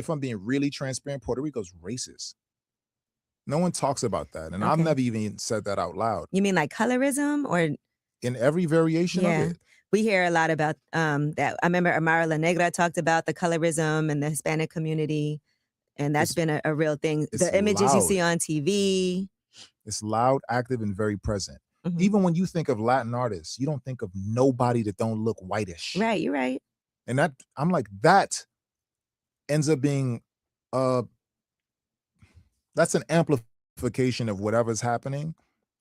if I'm being really transparent, Puerto Rico's racist. No one talks about that. And I've Okay. never even said that out loud. You mean like colorism or? In every variation of Yeah. it. We hear a lot about that. I remember Amara La Negra talked about the colorism in the Hispanic community, and that's been a real thing. It's The images you loud. see on TV. It's loud, active, and very present. Mhm. Even when you think of Latin artists, you don't think of nobody that don't look whitish. Right, you're right. And that, I'm like, that ends up being that's an amplification of whatever's happening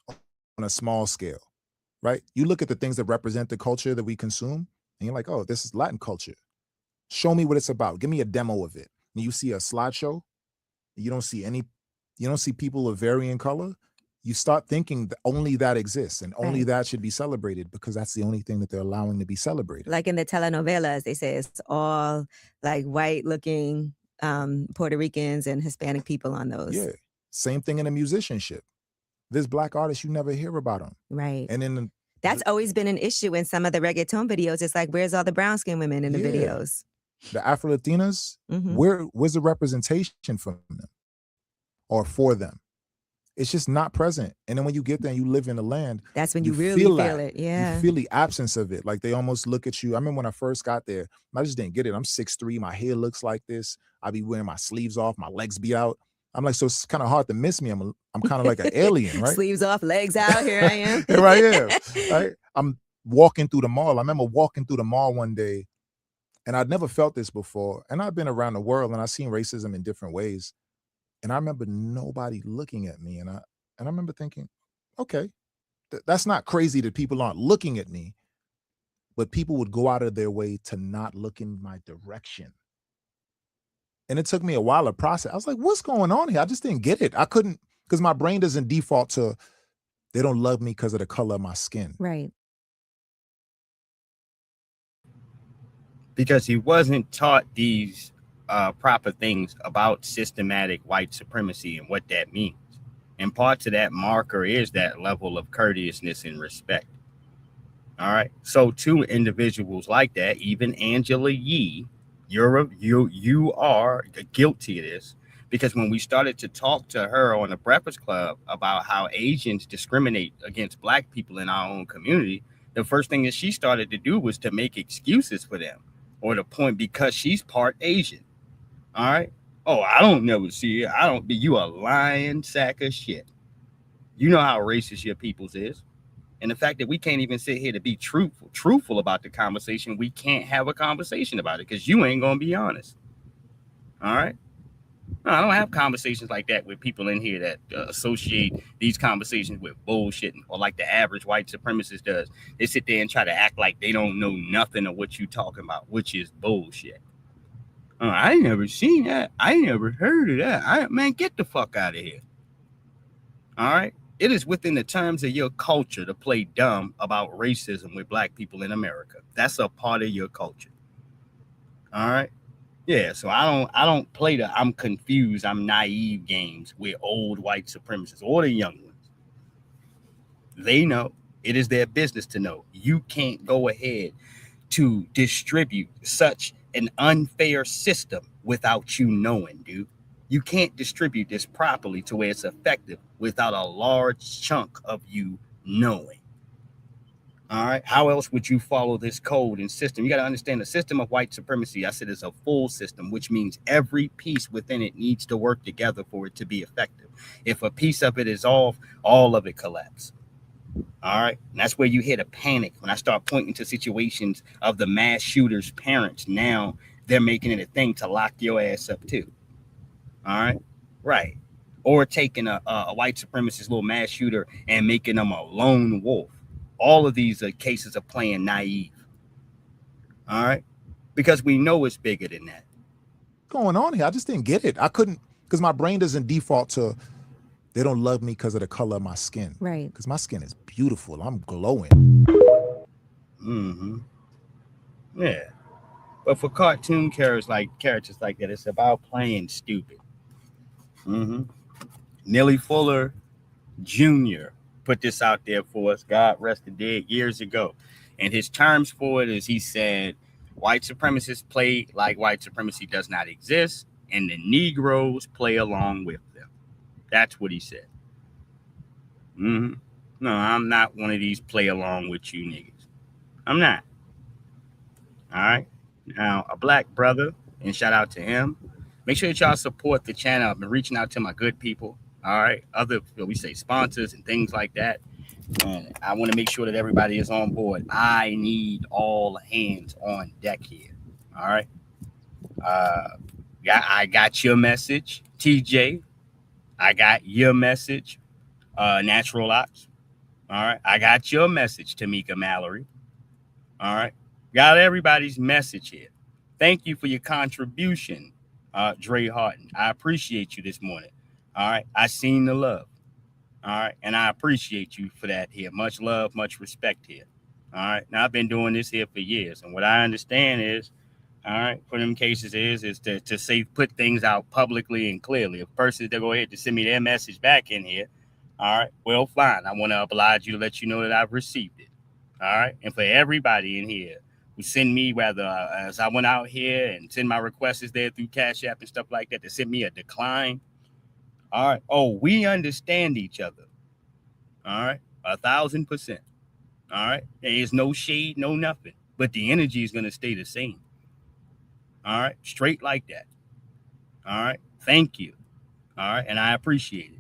on a small scale, right? You look at the things that represent the culture that we consume, and you're like, oh, this is Latin culture. Show me what it's about. Give me a demo of it. And you see a slideshow, you don't see people of varying color. You start thinking that only that exists and only Right. that should be celebrated because that's the only thing that they're allowing to be celebrated. Like in the telenovelas, they say it's all like white looking Puerto Ricans and Hispanic people on those. Yeah. Same thing in the musicianship. There's Black artists, you never hear about them. Right. And then that's always been an issue in some of the reggaeton videos. It's like, where's all the brown skin women in the videos? The Afro-Latinas, where's the representation from them or for them? It's just not present. And then when you get there and you live in the land, that's when you really feel it. Yeah. You feel the absence of it. Like they almost look at you. I remember when I first got there, I just didn't get it. I'm 6'3", my hair looks like this. I be wearing my sleeves off, my legs be out. I'm like, so it's kind of hard to miss me. I'm kind of like an alien, right? Sleeves off, legs out, here I am. Here I am, right? I'm walking through the mall. I remember walking through the mall one day, and I'd never felt this before. And I've been around the world, and I've seen racism in different ways. And I remember nobody looking at me. And I remember thinking, okay, that's not crazy that people aren't looking at me, but people would go out of their way to not look in my direction. And it took me a while to process. I was like, what's going on here? I just didn't get it. I couldn't, because my brain doesn't default to, they don't love me because of the color of my skin. Right. Because he wasn't taught these proper things about systematic white supremacy and what that means. And parts of that marker is that level of courteousness and respect. All right. So to individuals like that, even Angela Yee, you are guilty of this, because when we started to talk to her on the Breakfast Club about how Asians discriminate against Black people in our own community, the first thing that she started to do was to make excuses for them, or to point because she's part Asian. All right. Oh, I don't never see it. You a lying sack of shit. You know how racist your people's is. And the fact that we can't even sit here to be truthful about the conversation, we can't have a conversation about it because you ain't going to be honest. All right. No, I don't have conversations like that with people in here that associate these conversations with bullshit, or like the average white supremacist does. They sit there and try to act like they don't know nothing of what you talking about, which is bullshit. I ain't never seen that. I ain't never heard of that. Man, get the fuck out of here. All right. It is within the terms of your culture to play dumb about racism with Black people in America. That's a part of your culture. All right. Yeah. So I don't play the I'm confused, I'm naive games with old white supremacists or the young ones. They know. It is their business to know. You can't go ahead to distribute such an unfair system without you knowing, dude. You can't distribute this properly to where it's effective without a large chunk of you knowing. All right. How else would you follow this code and system? You got to understand the system of white supremacy. I said it's a full system, which means every piece within it needs to work together for it to be effective. If a piece of it is off, all of it collapses. All right. And that's where you hit a panic. When I start pointing to situations of the mass shooters' parents, now they're making it a thing to lock your ass up too. All right. Right. Or taking a white supremacist little mass shooter and making them a lone wolf. All of these are cases of playing naive. All right. Because we know it's bigger than that. What's going on here? I just didn't get it. I couldn't, because my brain doesn't default to, they don't love me because of the color of my skin. Right. Because my skin is beautiful. I'm glowing. Mm-hmm. Yeah. But for cartoon characters like that, it's about playing stupid. Mm-hmm. Nelly Fuller Jr. put this out there for us. God rest the dead, years ago. And his terms for it is, he said, white supremacists play like white supremacy does not exist. and the Negroes play along with them. That's what he said. No, I'm not one of these play along with you niggas. I'm not. All right. Now, a black brother, and shout out to him. Make sure that y'all support the channel. I've been reaching out to my good people. All right. Other, we say sponsors and things like that. And I want to make sure that everybody is on board. I need all hands on deck here. All right. I got your message, TJ. I got your message, Natural Ops. All right. I got your message, Tamika Mallory. All right. Got everybody's message here. Thank you for your contribution, Dre Harden. I appreciate you this morning. All right. I seen the love. All right. And I appreciate you for that here. Much love, much respect here. All right. Now, I've been doing this here for years. And what I understand is, all right, for them cases is to say, put things out publicly and clearly. If persons that go ahead to send me their message back in here, all right, well, fine. I want to oblige you to let you know that I've received it. All right. And for everybody in here who send me, whether as I went out here and send my requests there through Cash App and stuff like that, to send me a decline. All right. Oh, we understand each other. All right. 1,000%. All right. There is no shade, no nothing. But the energy is going to stay the same. All right. Straight like that. All right. Thank you. All right. And I appreciate it.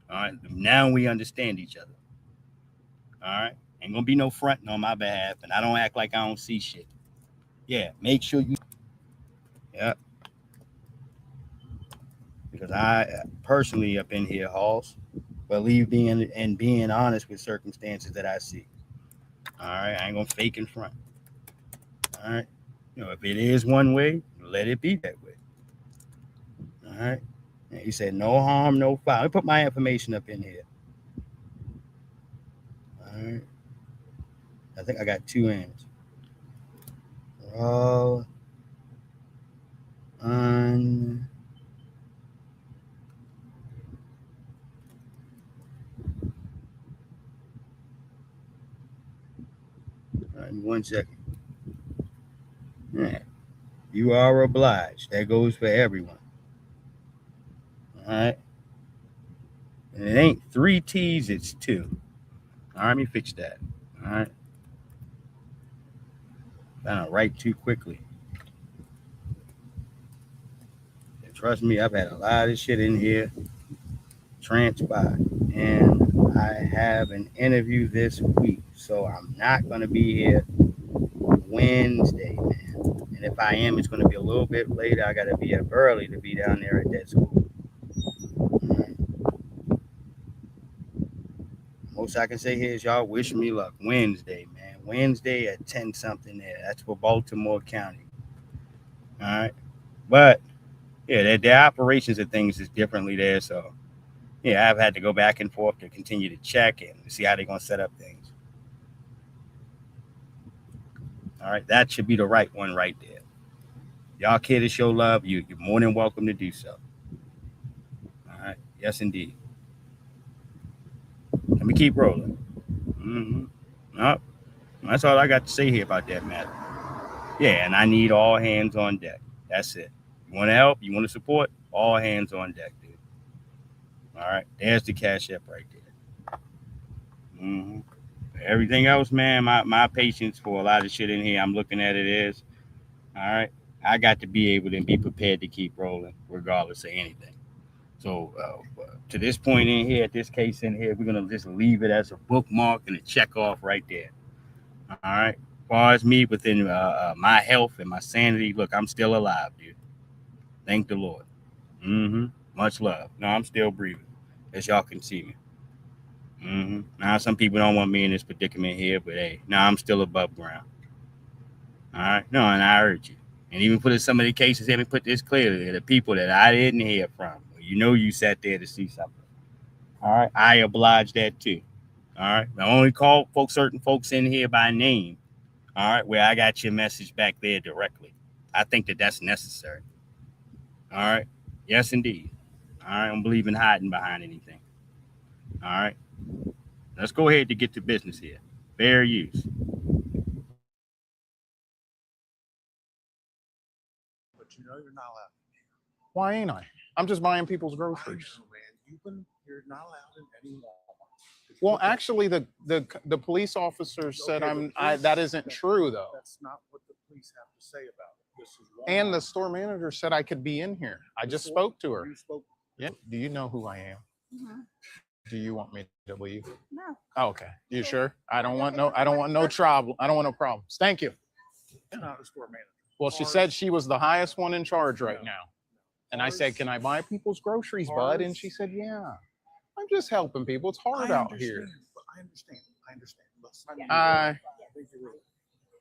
All right. Now we understand each other. All right. Ain't going to be no fronting on my behalf. And I don't act like I don't see shit. Yeah. Make sure you. Yeah. Because I personally up in here, Halls, believe being honest with circumstances that I see. All right. I ain't going to fake in front. All right. You know, if it is one way, let it be that way. All right. And he said, no harm, no foul. Let me put my information up in here. All right. I think I got 2 ends. Raw-Uncut. All right, 1 second. All right. You are obliged. That goes for everyone. All right. And it ain't 3 T's, it's 2. All right, let me fix that. All right. I don't write too quickly. And trust me, I've had a lot of shit in here transpire. And I have an interview this week. So I'm not going to be here Wednesday, man. And if I am, it's going to be a little bit later. I got to be up early to be down there at that school. Right. Most I can say here is y'all wish me luck. Wednesday, man. Wednesday at 10 something there. That's for Baltimore County. All right. But, yeah, their operations and things is differently there. So, yeah, I've had to go back and forth to continue to check and see how they're going to set up things. All right. That should be the right one right there. Y'all care to show love, you're more than welcome to do so. All right. Yes, indeed. Let me keep rolling. Nope. That's all I got to say here about that matter. Yeah, and I need all hands on deck. That's it. You want to help? You want to support? All hands on deck, dude. All right. There's the Cash App right there. Everything else, man, my patience for a lot of shit in here, I'm looking at it is, all right, I got to be able to be prepared to keep rolling regardless of anything. So to this point in here, at this case in here, we're going to just leave it as a bookmark and a check off right there. All right. As far as me within my health and my sanity, look, I'm still alive, dude. Thank the Lord. Much love. No, I'm still breathing, as y'all can see me. Now, some people don't want me in this predicament here, but hey, now I'm still above ground. All right. No, and I urge you. And even for some of the cases, let me put this clearly, the people that I didn't hear from, you know, you sat there to see something. All right. I oblige that too. All right. I only call certain folks in here by name. All right. Where I got your message back there directly. I think that that's necessary. All right. Yes, indeed. All right. I don't believe in hiding behind anything. All right. Let's go ahead to get to business here. Fair use. But you know you're not allowed. Why ain't I? I'm just buying people's groceries. You're not allowed in any Walmart. Well, actually, the police officer said that isn't true though. That's not what the police have to say about it. This is And the store manager said I could be in here. I just spoke to her. You spoke. Yeah. Do you know who I am? Mm-hmm. Do you want me to leave? No. Oh, okay. You sure? I don't want no trouble. I don't want no problems. Thank you. You're not a store manager. Well, she said she was the highest one in charge right now. And I said, can I buy people's groceries, bud? And she said, yeah. I'm just helping people. It's hard out here. But I understand. Listen,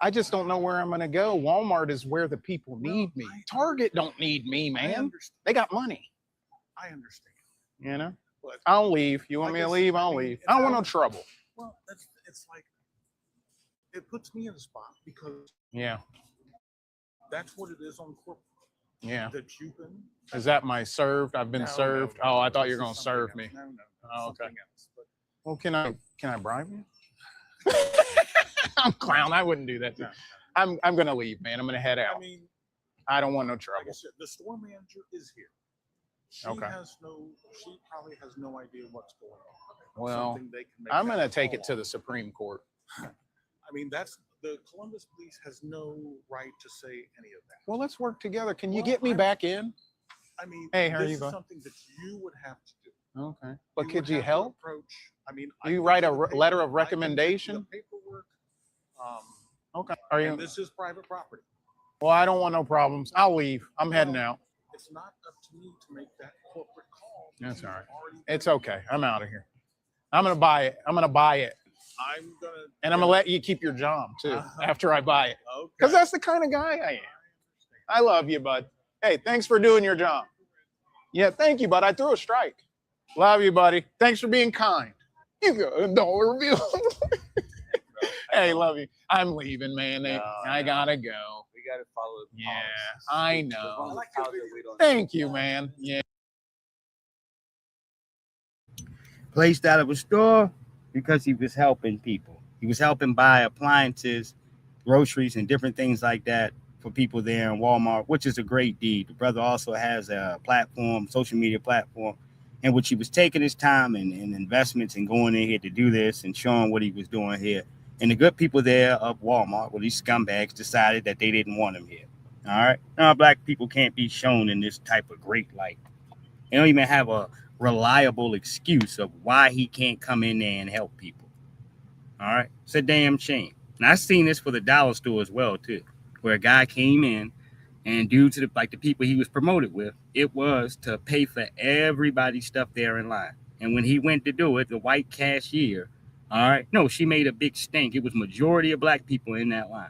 I just don't know where I'm going to go. Walmart is where the people need me. Target don't need me, man. They got money. I understand. You know? But I'll leave. You want me to leave? I'll leave. I don't want no trouble. Well, it's like, it puts me in a spot because Yeah. that's what it is on corporate. Yeah. That you've been. Is that my served? I've been served. No, I thought you this were going is to serve something me. else. No. Oh, okay. Something else. But Well, can I bribe you? I'm clown. I wouldn't do that. No. I'm going to leave, man. I'm going to head out. I mean, I don't want no like I trouble. said, the store manager is here. She Okay. probably has no idea what's going on. Well, Something they can make I'm that going to take call it to on. the Supreme Court. I mean, the Columbus police has no right to say any of that. Well, let's work together. Can you Well, get me back in? I mean, Hey, how are this you, is bud? something that you would have to do. Okay. But would could you have to help? Approach. I mean, Do you I write can a do the letter of paperwork. I can do recommendation? the paperwork. Okay. Are you? And this is private property. Well, I don't want no problems. I'll leave. I'm heading out. It's not up to me to make that corporate call. That's all right. You've already It's been- okay. I'm out of here. I'm going to buy it. I'm going to buy it. I'm gonna. And I'm going to let you keep your job too after I buy it. Okay. Because that's the kind of guy I am. I love you, bud. Hey, thanks for doing your job. Yeah, thank you, bud. I threw a strike. Love you, buddy. Thanks for being kind. You got a $1 bill. Hey, love you. I'm leaving, man. I gotta go. We gotta follow the Yeah, policies. I As know. long as we don't- Thank you, man. Yeah. Placed out of a store because he was helping people. He was helping buy appliances, groceries, and different things like that for people there in Walmart, which is a great deed. The brother also has a platform, social media platform, in which he was taking his time and investments and going in here to do this and showing what he was doing here. And the good people there of Walmart, well, these scumbags, decided that they didn't want him here. All right. Now, black people can't be shown in this type of great light. They don't even have a reliable excuse of why he can't come in there and help people. All right. It's a damn shame. And I've seen this for the dollar store as well, too, where a guy came in and due to the people he was promoted with, it was to pay for everybody's stuff there in line. And when he went to do it, the white cashier, all right, no, she made a big stink. It was majority of black people in that line.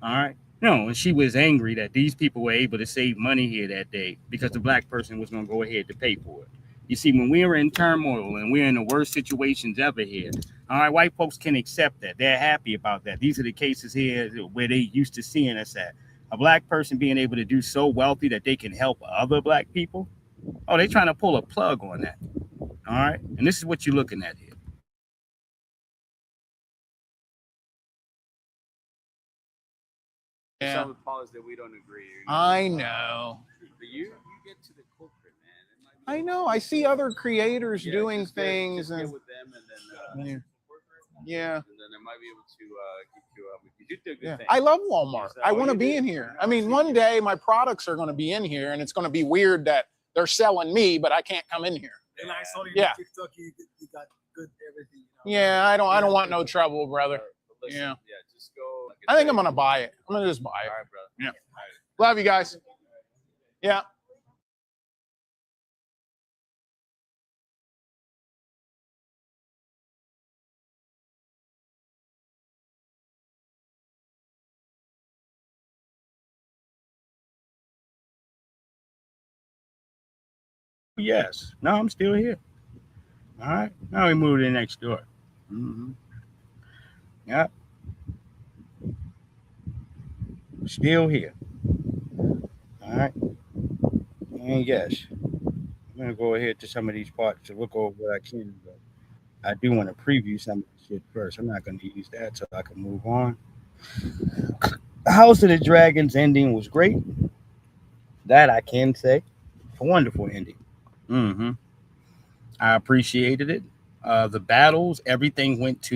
All right. No, and she was angry that these people were able to save money here that day because the black person was going to go ahead to pay for it. You see, when we are in turmoil and we're in the worst situations ever here, all right, white folks can accept that. They're happy about that. These are the cases here where they used to seeing us at. A black person being able to do so wealthy that they can help other black people. Oh, they're trying to pull a plug on that. All right. And this is what you're looking at here. Yeah. Some of the policies that we don't agree. I know. But you get to the corporate, man. It might be- I know. I see other creators Yeah, doing just get- things just get and with them and then yeah. and then they might be able to get you up. You did do a good Yeah. thing. I love Walmart. So I want to you be did. in here. Yeah, I mean, see. one day my products are going to be in here and it's going to be weird that they're selling me, but I can't come in here. And I saw you Yeah. in TikTok. You got good everything. You know? Yeah, I don't want no trouble, brother. But listen, Yeah. just go. Like I think I'm said, going to buy it. I'm going to just buy All it. right, brother. Yeah. All right. Love you guys. Yeah. Yes. No, I'm still here. All right. Now we move to the next door. Mm-hmm. Yep. Still here. All right. And yes, I'm going to go ahead to some of these parts to look over what I can. But I do want to preview some of the shit first. I'm not going to use that so I can move on. House of the Dragons ending was great. That I can say. wonderful ending. I appreciated it. The battles, everything went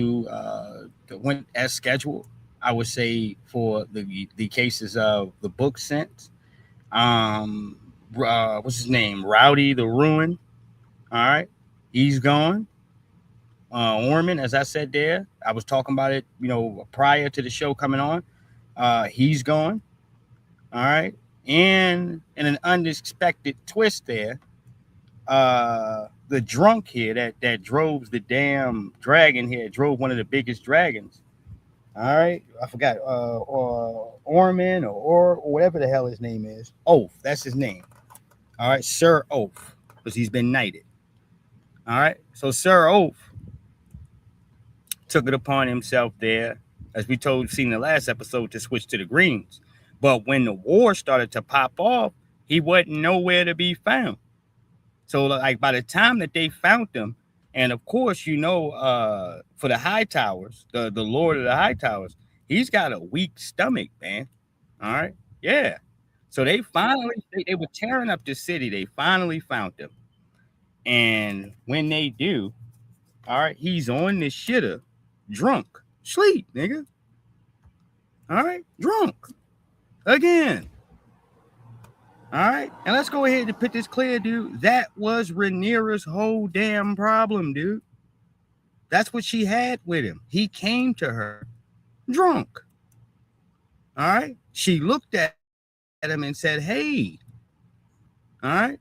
as scheduled. I would say for the cases of the book sense. What's his name? Rowdy the Ruin. All right, he's gone. Orman, as I said there, I was talking about it, prior to the show coming on. He's gone. All right, and in an unexpected twist there, the drunk here that drove the damn dragon here, drove one of the biggest dragons. All right, I forgot, Orman or whatever the hell his name is. Oath, that's his name. All right, Sir Oath, because he's been knighted. All right, so Sir Oath took it upon himself there, as we seen in the last episode, to switch to the greens. But when the war started to pop off, he wasn't nowhere to be found. So like by the time that they found him, and of course, for the High Towers, the Lord of the High Towers, he's got a weak stomach, man. All right. Yeah. So they were tearing up the city. They finally found him. And when they do, all right, he's on the shitter, drunk, sleep, nigga. All right, drunk again. All right, and let's go ahead and put this clear, dude. That was Rhaenyra's whole damn problem, dude. That's what she had with him. He came to her drunk. All right, she looked at him and said, "Hey, all right,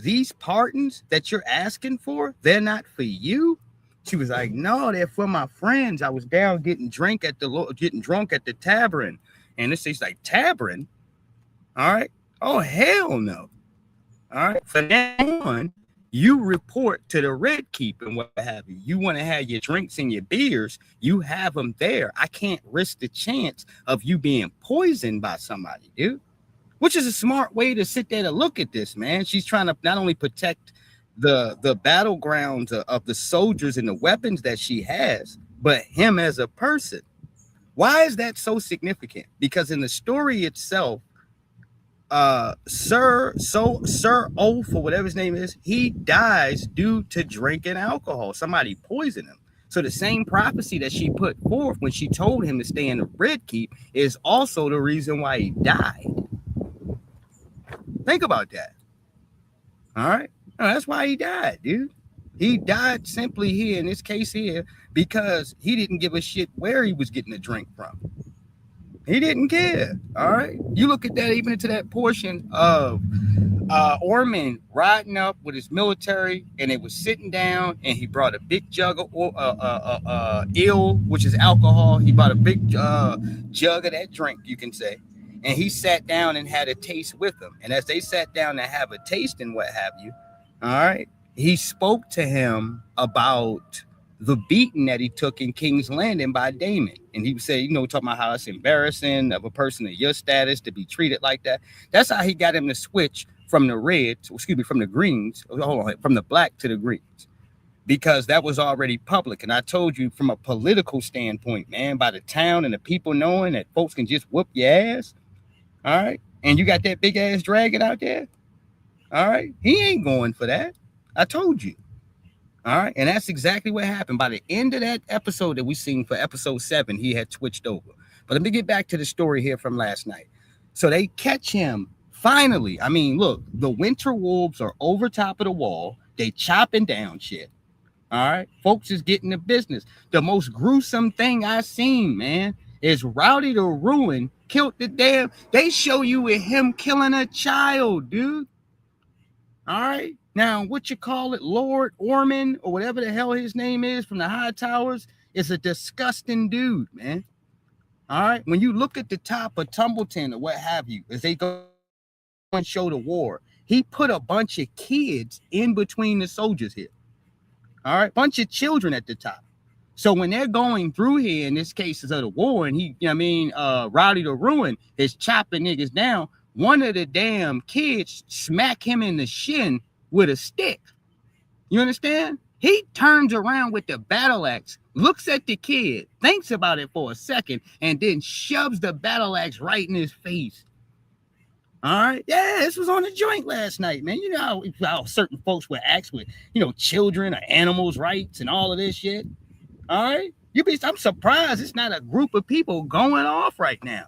these pardons that you're asking for, they're not for you." She was like, "No, they're for my friends. I was down getting drunk at the tavern," and it's like, "Tavern, all right." Oh, hell no. All right. From now on, you report to the Red Keep and what have you. You want to have your drinks and your beers, you have them there. I can't risk the chance of you being poisoned by somebody, dude. Which is a smart way to sit there to look at this, man. She's trying to not only protect the battlegrounds of the soldiers and the weapons that she has, but him as a person. Why is that so significant? Because in the story itself, Sir Oath, or whatever his name is, he dies due to drinking alcohol. Somebody poisoned him. So the same prophecy that she put forth when she told him to stay in the Red Keep is also the reason why he died. Think about that. All right. No, that's why he died, dude. He died simply here in this case here because he didn't give a shit where he was getting the drink from. He didn't care. All right. You look at that, even into that portion of Orman riding up with his military, and it was sitting down, and he brought a big jug of ale, which is alcohol. He brought a big jug of that drink, you can say. And he sat down and had a taste with them. And as they sat down and have a taste and what have you, all right, he spoke to him about the beating that he took in King's Landing by Daemon. And he would say, talking about how it's embarrassing of a person of your status to be treated like that. That's how he got him to switch from the greens, from the black to the greens, because that was already public. And I told you from a political standpoint, man, by the town and the people knowing that folks can just whoop your ass. All right. And you got that big ass dragon out there. All right. He ain't going for that. I told you. All right. And that's exactly what happened. By the end of that episode that we seen for episode 7, he had switched over. But let me get back to the story here from last night. So they catch him finally. I mean, look, the winter wolves are over top of the wall. They chopping down shit. All right. Folks is getting the business. The most gruesome thing I seen, man, is Rowdy the Ruin killed the damn. They show you with him killing a child, dude. All right. Now, what you call it, Lord Orman, or whatever the hell his name is from the High Towers, is a disgusting dude, man. All right. When you look at the top of Tumbleton or what have you, as they go and show the war, he put a bunch of kids in between the soldiers here. All right. Bunch of children at the top. So when they're going through here, in this case is of the war, and Rowdy the Ruin is chopping niggas down, one of the damn kids smack him in the shin with a stick. You understand? He turns around with the battle axe, looks at the kid, thinks about it for a second, and then shoves the battle axe right in his face. All right. Yeah, this was on the joint last night, man. You know how certain folks would act with, children or animals' rights and all of this shit. All right. I'm surprised it's not a group of people going off right now.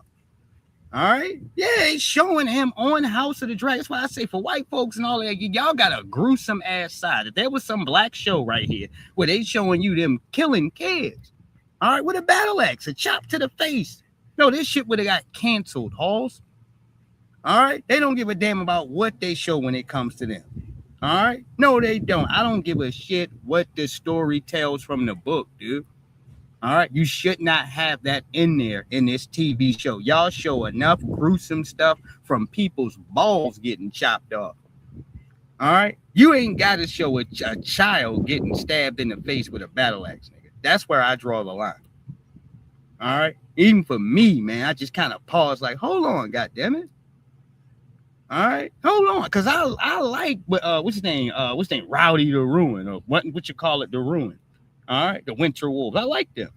All right. Yeah, they showing him on House of the Dragon. That's why I say for white folks and all that, y'all got a gruesome ass side. If there was some black show right here where they showing you them killing kids, all right, with a battle axe, a chop to the face. No, this shit would have got canceled, Halls. All right. They don't give a damn about what they show when it comes to them. All right. No, they don't. I don't give a shit what the story tells from the book, dude. All right. You should not have that in there in this TV show. Y'all show enough gruesome stuff from people's balls getting chopped off. All right. You ain't got to show a child getting stabbed in the face with a battle axe, nigga. That's where I draw the line. All right. Even for me, man, I just kind of pause like, hold on, goddammit. All right, hold on, because I like what's his name? Rowdy the Ruin, or what you call it, the Ruin. All right, the Winter Wolves. I like them.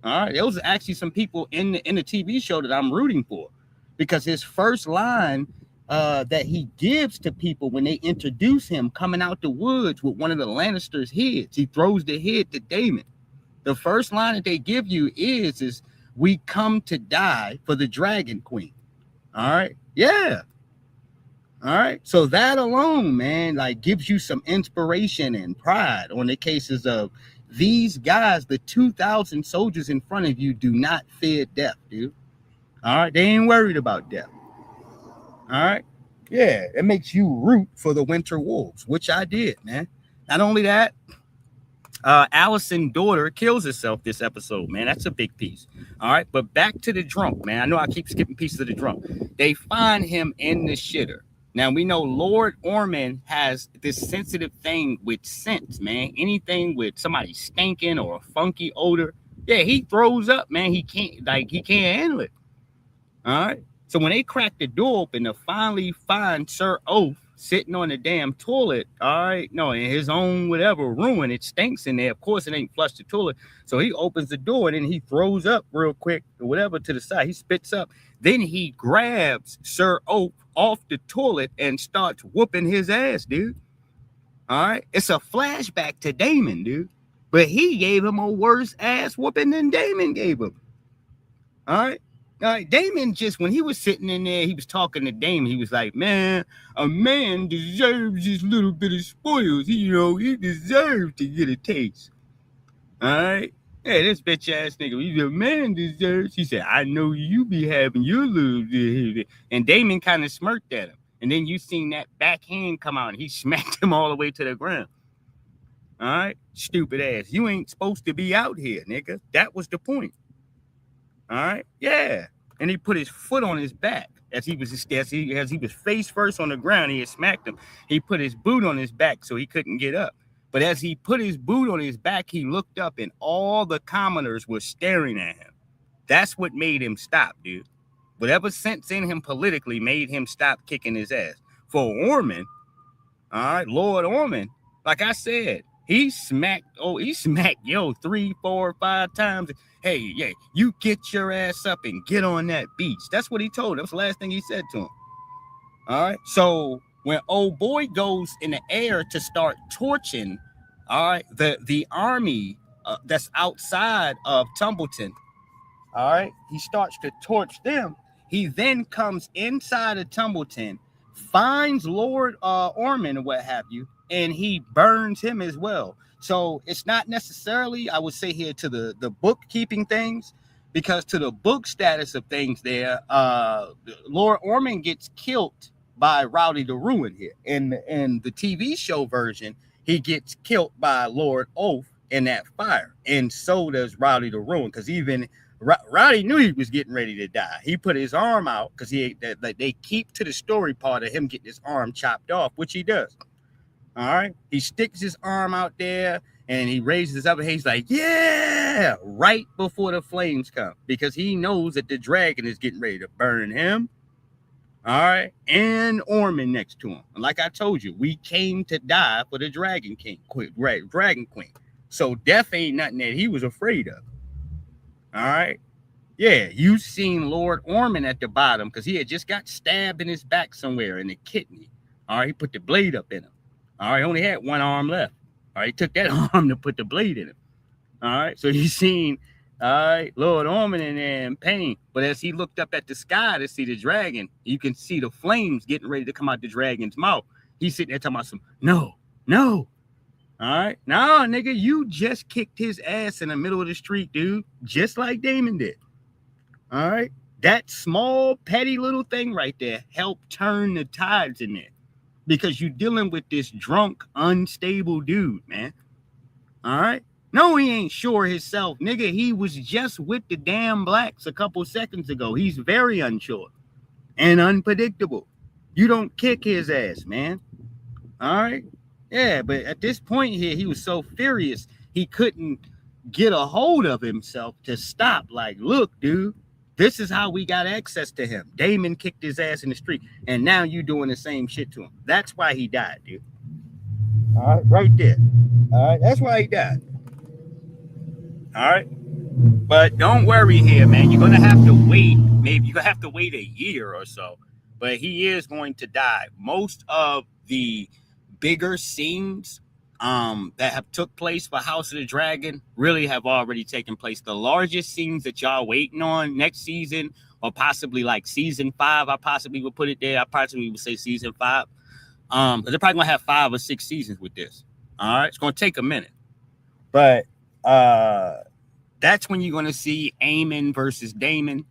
All right, those are actually some people in the TV show that I'm rooting for, because his first line that he gives to people when they introduce him coming out the woods with one of the Lannisters' heads, he throws the head to Daemon. The first line that they give you is "We come to die for the Dragon Queen." All right, yeah. All right. So that alone, man, like gives you some inspiration and pride on the cases of these guys, the 2,000 soldiers in front of you do not fear death, dude. All right. They ain't worried about death. All right. Yeah. It makes you root for the Winter Wolves, which I did, man. Not only that, Allison's daughter kills herself this episode, man. That's a big piece. All right. But back to the drunk, man. I know I keep skipping pieces of the drunk. They find him in the shitter. Now, we know Lord Ormond has this sensitive thing with scents, man. Anything with somebody stinking or a funky odor, yeah, he throws up, man. He can't handle it. All right. So when they crack the door open to finally find Sir Oath sitting on the damn toilet, all right, no, in his own whatever ruin, it stinks in there. Of course, it ain't flushed the toilet. So he opens the door and then he throws up real quick or whatever to the side. He spits up. Then he grabs Sir Oath off the toilet and starts whooping his ass, dude. All right. It's a flashback to Daemon, dude. But he gave him a worse ass whooping than Daemon gave him. All right. Daemon just, when he was sitting in there, he was talking to Daemon. He was like, man, a man deserves this little bit of spoils. He deserves to get a taste. All right. Hey, this bitch ass nigga, he's a man deserves. He said, I know you be having your little. And Daemon kind of smirked at him. And then you seen that backhand come out and he smacked him all the way to the ground. All right. Stupid ass. You ain't supposed to be out here, nigga. That was the point. All right. Yeah. And he put his foot on his back as he was face first on the ground. He had smacked him. He put his boot on his back so he couldn't get up. But as he put his boot on his back, he looked up and all the commoners were staring at him. That's what made him stop, dude. Whatever sense in him politically made him stop kicking his ass. For Ormond, all right, Lord Ormond, like I said, he smacked 3, 4, 5 times. Hey, yeah, you get your ass up and get on that beach. That's what he told him. That was the last thing he said to him. All right. So when old boy goes in the air to start torching, all right, the army that's outside of Tumbleton, all right, he starts to torch them. He then comes inside of Tumbleton, finds Lord Ormond or what have you, and he burns him as well. So it's not necessarily, I would say here, to the bookkeeping things, because to the book status of things there, Lord Ormond gets killed by Rowdy the Ruin here. In the TV show version, he gets killed by Lord Oath in that fire. And so does Rowdy the Ruin, because even Rowdy knew he was getting ready to die. He put his arm out because they keep to the story part of him getting his arm chopped off, which he does. All right. He sticks his arm out there and he raises his other hand. He's like, yeah, right before the flames come, because he knows that the dragon is getting ready to burn him. All right. And Ormond next to him. And like I told you, we came to die for the Dragon Queen. So death ain't nothing that he was afraid of. All right. Yeah, you seen Lord Ormond at the bottom because he had just got stabbed in his back somewhere in the kidney. All right, he put the blade up in him. All right, he only had one arm left. All right, he took that arm to put the blade in him. All right, so you seen, all right, Lord Ormond in there in pain. But as he looked up at the sky to see the dragon, you can see the flames getting ready to come out the dragon's mouth. He's sitting there talking about some, no. All right, no, nigga, you just kicked his ass in the middle of the street, dude, just like Damon did. All right, that small, petty little thing right there helped turn the tides in there because you're dealing with this drunk, unstable dude, man. All right. No, he ain't sure himself, nigga. He was just with the damn blacks a couple seconds ago. He's very unsure and unpredictable. You don't kick his ass, man. All right. Yeah, but at this point here, he was so furious he couldn't get a hold of himself to stop. Like, look, dude, this is how we got access to him. Damon kicked his ass in the street, and now you doing the same shit to him. That's why he died, dude. All right, right there. All right, that's why he died. All right, but don't worry here, man. You're gonna have to wait. Maybe you're gonna have to wait a year or so, but he is going to die. Most of the bigger scenes that have took place for House of the Dragon really have already taken place. The largest scenes that y'all waiting on next season, or possibly like season 5, I possibly would put it there. I possibly would say season 5. They're probably gonna have 5 or 6 seasons with this. All right, it's gonna take a minute, but that's when you're gonna see Aemon versus Damon.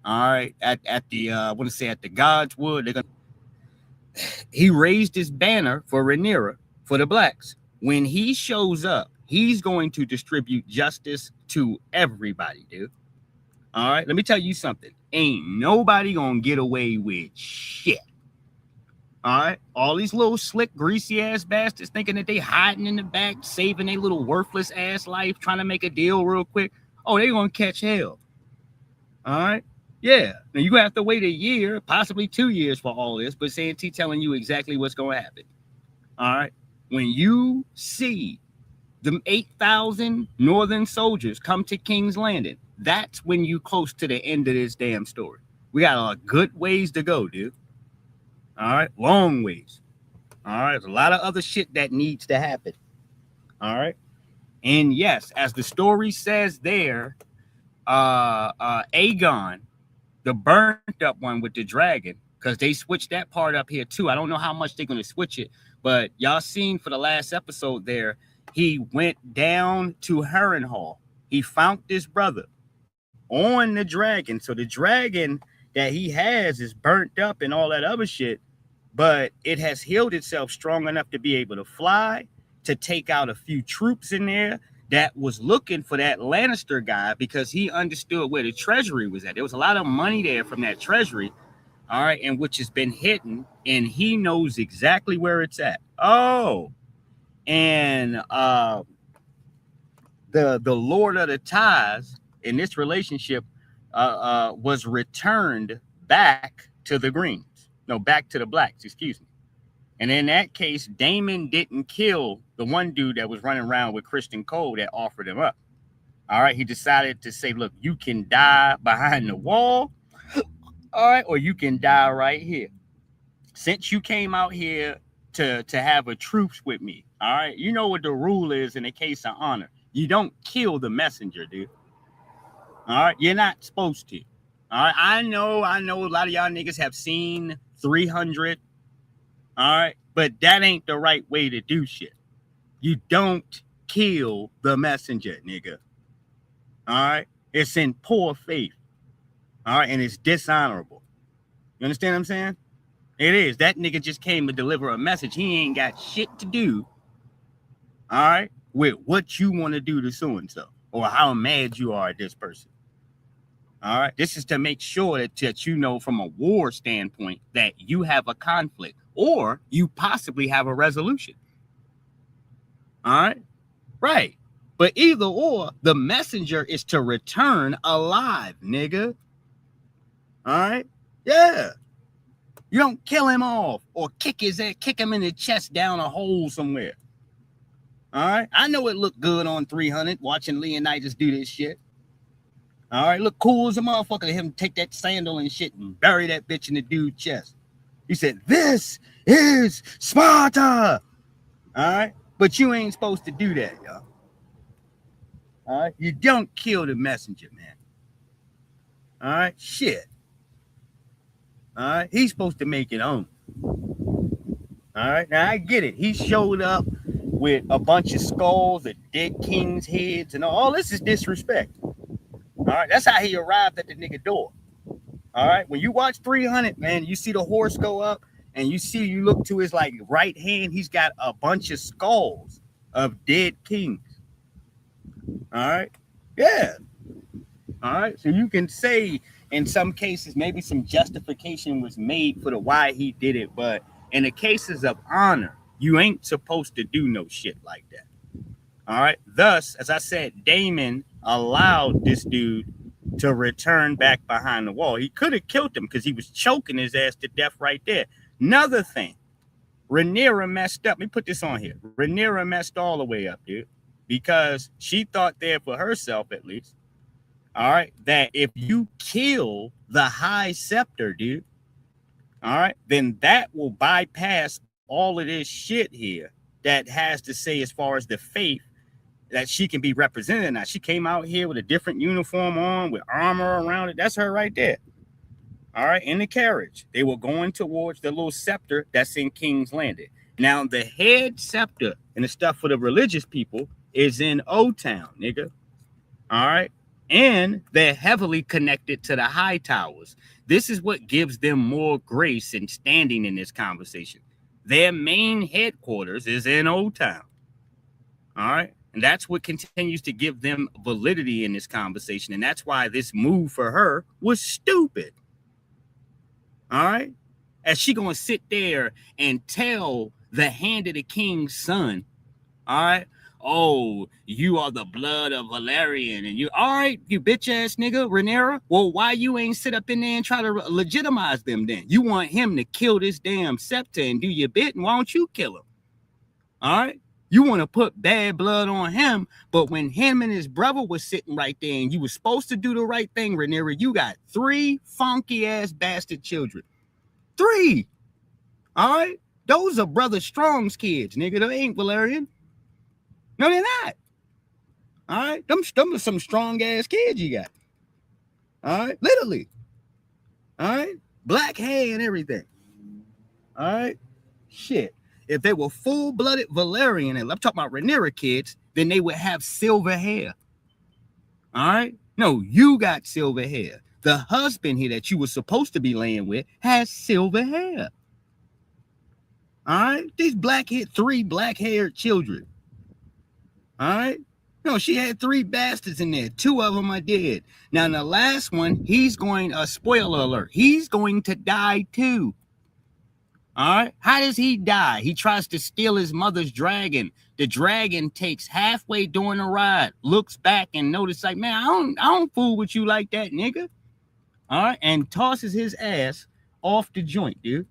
All right, at the I want to say at the Godswood, they're gonna. He raised his banner for Rhaenyra for the blacks. When he shows up, he's going to distribute justice to everybody, dude. All right, let me tell you something. Ain't nobody gonna get away with shit. All right, all these little slick, greasy ass bastards thinking that they hiding in the back, saving their little worthless ass life, trying to make a deal real quick. Oh, they gonna catch hell. All right. Yeah, now you have to wait a year, possibly 2 years for all this, but Santee telling you exactly what's going to happen. All right, when you see the 8,000 Northern soldiers come to King's Landing, that's when you close to the end of this damn story. We got a good ways to go, dude. All right, long ways. All right, there's a lot of other shit that needs to happen. All right, and yes, as the story says there, Aegon, the burnt up one with the dragon, because they switched that part up here too. I don't know how much they're going to switch it, but y'all seen for the last episode there, he went down to Harrenhal. He found his brother on the dragon. So the dragon that he has is burnt up and all that other shit, but it has healed itself strong enough to be able to fly, to take out a few troops in there that was looking for that Lannister guy because he understood where the treasury was at. There was a lot of money there from that treasury, all right, and which has been hidden, and he knows exactly where it's at. Oh, and the Lord of the Ties in this relationship was returned back to the Greens. No, back to the Blacks, excuse me. And in that case, Damon didn't kill the one dude that was running around with Kristen Cole that offered him up. All right. He decided to say, look, you can die behind the wall. All right. Or you can die right here. Since you came out here to have a truce with me. All right. You know what the rule is in a case of honor. You don't kill the messenger, dude. All right. You're not supposed to. All right. I know a lot of y'all niggas have seen 300. All right, but that ain't the right way to do shit. You don't kill the messenger, nigga. All right, it's in poor faith. All right, and it's dishonorable. You understand what I'm saying? It is. That nigga just came to deliver a message. He ain't got shit to do. All right, with what you want to do to so and so, or how mad you are at this person. All right, this is to make sure that you know from a war standpoint that you have a conflict or you possibly have a resolution. All right, right. But either or, the messenger is to return alive, nigga. All right, yeah. You don't kill him off or kick him in the chest down a hole somewhere. All right, I know it looked good on 300 watching Leonidas do this shit. All right, look cool as a motherfucker to him take that sandal and shit and bury that bitch in the dude's chest. He said, "This is Sparta." All right, but you ain't supposed to do that, y'all. All right, you don't kill the messenger, man. All right, shit. All right, he's supposed to make it on. All right, now I get it. He showed up with a bunch of skulls, of dead kings' heads, and all this is disrespect. All right, that's how he arrived at the nigga door. All right, when you watch 300, man, you see the horse go up, and you look to his like right hand, he's got a bunch of skulls of dead kings. All right, yeah. All right, so you can say in some cases maybe some justification was made for the why he did it, but in the cases of honor, you ain't supposed to do no shit like that. All right. Thus, as I said, Damon allowed this dude to return back behind the wall. He could have killed him because he was choking his ass to death right there. Another thing, Rhaenyra messed up. Let me put this on here. Rhaenyra messed all the way up, dude, because she thought there for herself, at least, all right, that if you kill the High Scepter, dude, all right, then that will bypass all of this shit here that has to say as far as the faith that she can be represented. Now, she came out here with a different uniform on, with armor around it. That's her right there. All right, in the carriage. They were going towards the little scepter that's in King's Landing. Now, the head scepter and the stuff for the religious people is in O-Town, nigga. All right? And they're heavily connected to the high towers. This is what gives them more grace and standing in this conversation. Their main headquarters is in O-Town. All right? And that's what continues to give them validity in this conversation. And that's why this move for her was stupid. All right? As she gonna sit there and tell the hand of the king's son, all right, oh, you are the blood of Valerian, and you, all right, you bitch ass nigga, Rhaenyra. Well, why you ain't sit up in there and try to legitimize them then? You want him to kill this damn scepter and do your bit, and why don't you kill him? All right? You want to put bad blood on him, but when him and his brother was sitting right there and you were supposed to do the right thing, Rhaenyra, you got 3 funky ass bastard children. 3. All right? Those are Brother Strong's kids, nigga. They ain't Valerian. No, they're not. All right? Them are some strong ass kids you got. All right? Literally. All right? Black hair and everything. All right? Shit. If they were full-blooded Valerian, and I'm talking about Rhaenyra kids, then they would have silver hair. All right? No, you got silver hair. The husband here that you were supposed to be laying with has silver hair. All right? These 3 black-haired children. All right? No, she had 3 bastards in there. 2 of them are dead. Now, in the last one, he's going, spoiler alert, he's going to die too. All right. How does he die? He tries to steal his mother's dragon. The dragon takes halfway during the ride, looks back and notices, like, man, I don't fool with you like that, nigga. All right. And tosses his ass off the joint, dude.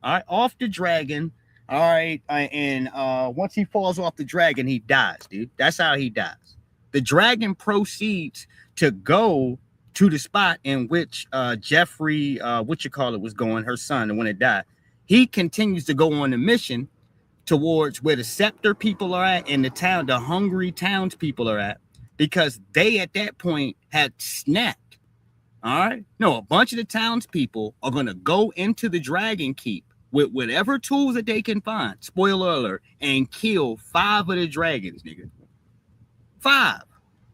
All right. Off the dragon. All right. And once he falls off the dragon, he dies, dude. That's how he dies. The dragon proceeds to go to the spot in which Jeffrey, was going, her son, the one that died. He continues to go on a mission towards where the scepter people are at and the hungry townspeople are at, because they at that point had snapped. All right. No, a bunch of the townspeople are going to go into the dragon keep with whatever tools that they can find, spoiler alert, and kill 5 of the dragons, nigga. 5.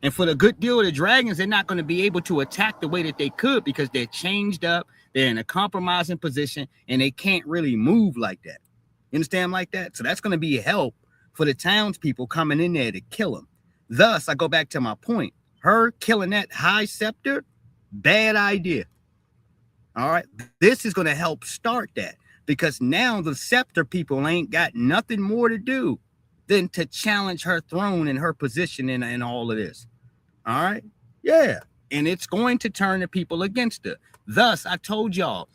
And for the good deal of the dragons, they're not going to be able to attack the way that they could because they're changed up. They're in a compromising position and they can't really move like that. You understand, like that? So that's going to be help for the townspeople coming in there to kill them. Thus, I go back to my point. Her killing that high scepter, bad idea. All right. This is going to help start that, because now the scepter people ain't got nothing more to do than to challenge her throne and her position in all of this. All right. Yeah. And it's going to turn the people against her. Thus, I told y'all,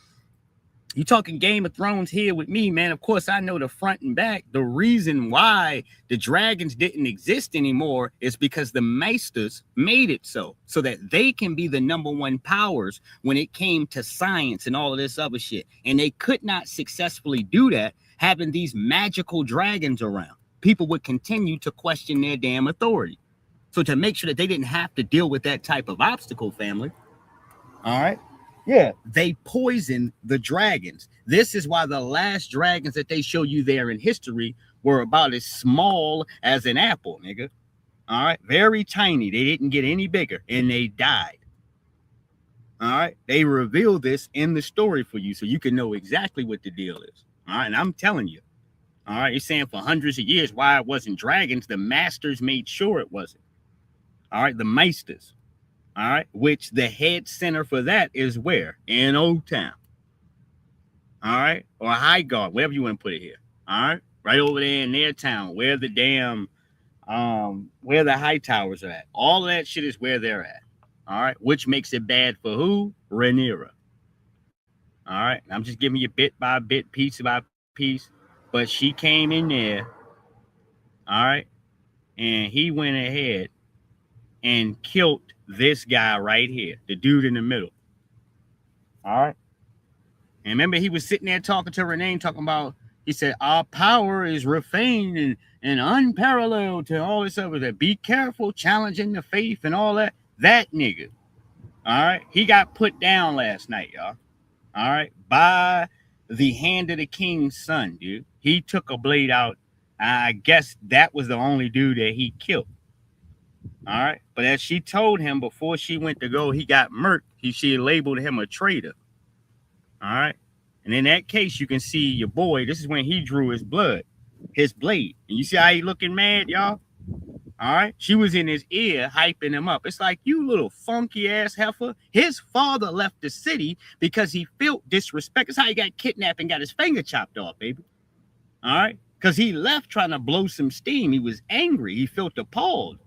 You talking Game of Thrones here with me, man. Of course, I know the front and back. The reason why the dragons didn't exist anymore is because the Maesters made it so that they can be the #1 powers when it came to science and all of this other shit. And they could not successfully do that having these magical dragons around. People would continue to question their damn authority. So to make sure that they didn't have to deal with that type of obstacle, family, all right, yeah, they poisoned the dragons. This is why the last dragons that they show you there in history were about as small as an apple, nigga. All right, very tiny. They didn't get any bigger, and they died. All right, they reveal this in the story for you so you can know exactly what the deal is. All right, and I'm telling you. All right, you're saying for hundreds of years why it wasn't dragons. The masters made sure it wasn't. All right, the Maesters. All right, which the head center for that is where? In Old Town. All right, or High Guard, wherever you want to put it here. All right, right over there in their town, where the damn, where the high towers are at. All of that shit is where they're at. All right, which makes it bad for who? Rhaenyra. All right, I'm just giving you bit by bit, piece by piece, but she came in there. All right, and he went ahead and killed this guy right here, the dude in the middle. All right. And remember, he was sitting there talking to Renee, talking about, he said, our power is refined and unparalleled to all this other that. Be careful, challenging the faith and all that. That nigga. All right. He got put down last night, y'all. All right. By the hand of the king's son, dude. He took a blade out. I guess that was the only dude that he killed. All right. But as she told him before she went to go, he got murked. She labeled him a traitor. All right. And in that case, you can see your boy. This is when he drew his blood, his blade. And you see how he looking mad, y'all? All right. She was in his ear, hyping him up. It's like, you little funky ass heifer. His father left the city because he felt disrespect. That's how he got kidnapped and got his finger chopped off, baby. All right. Because he left trying to blow some steam. He was angry. He felt appalled.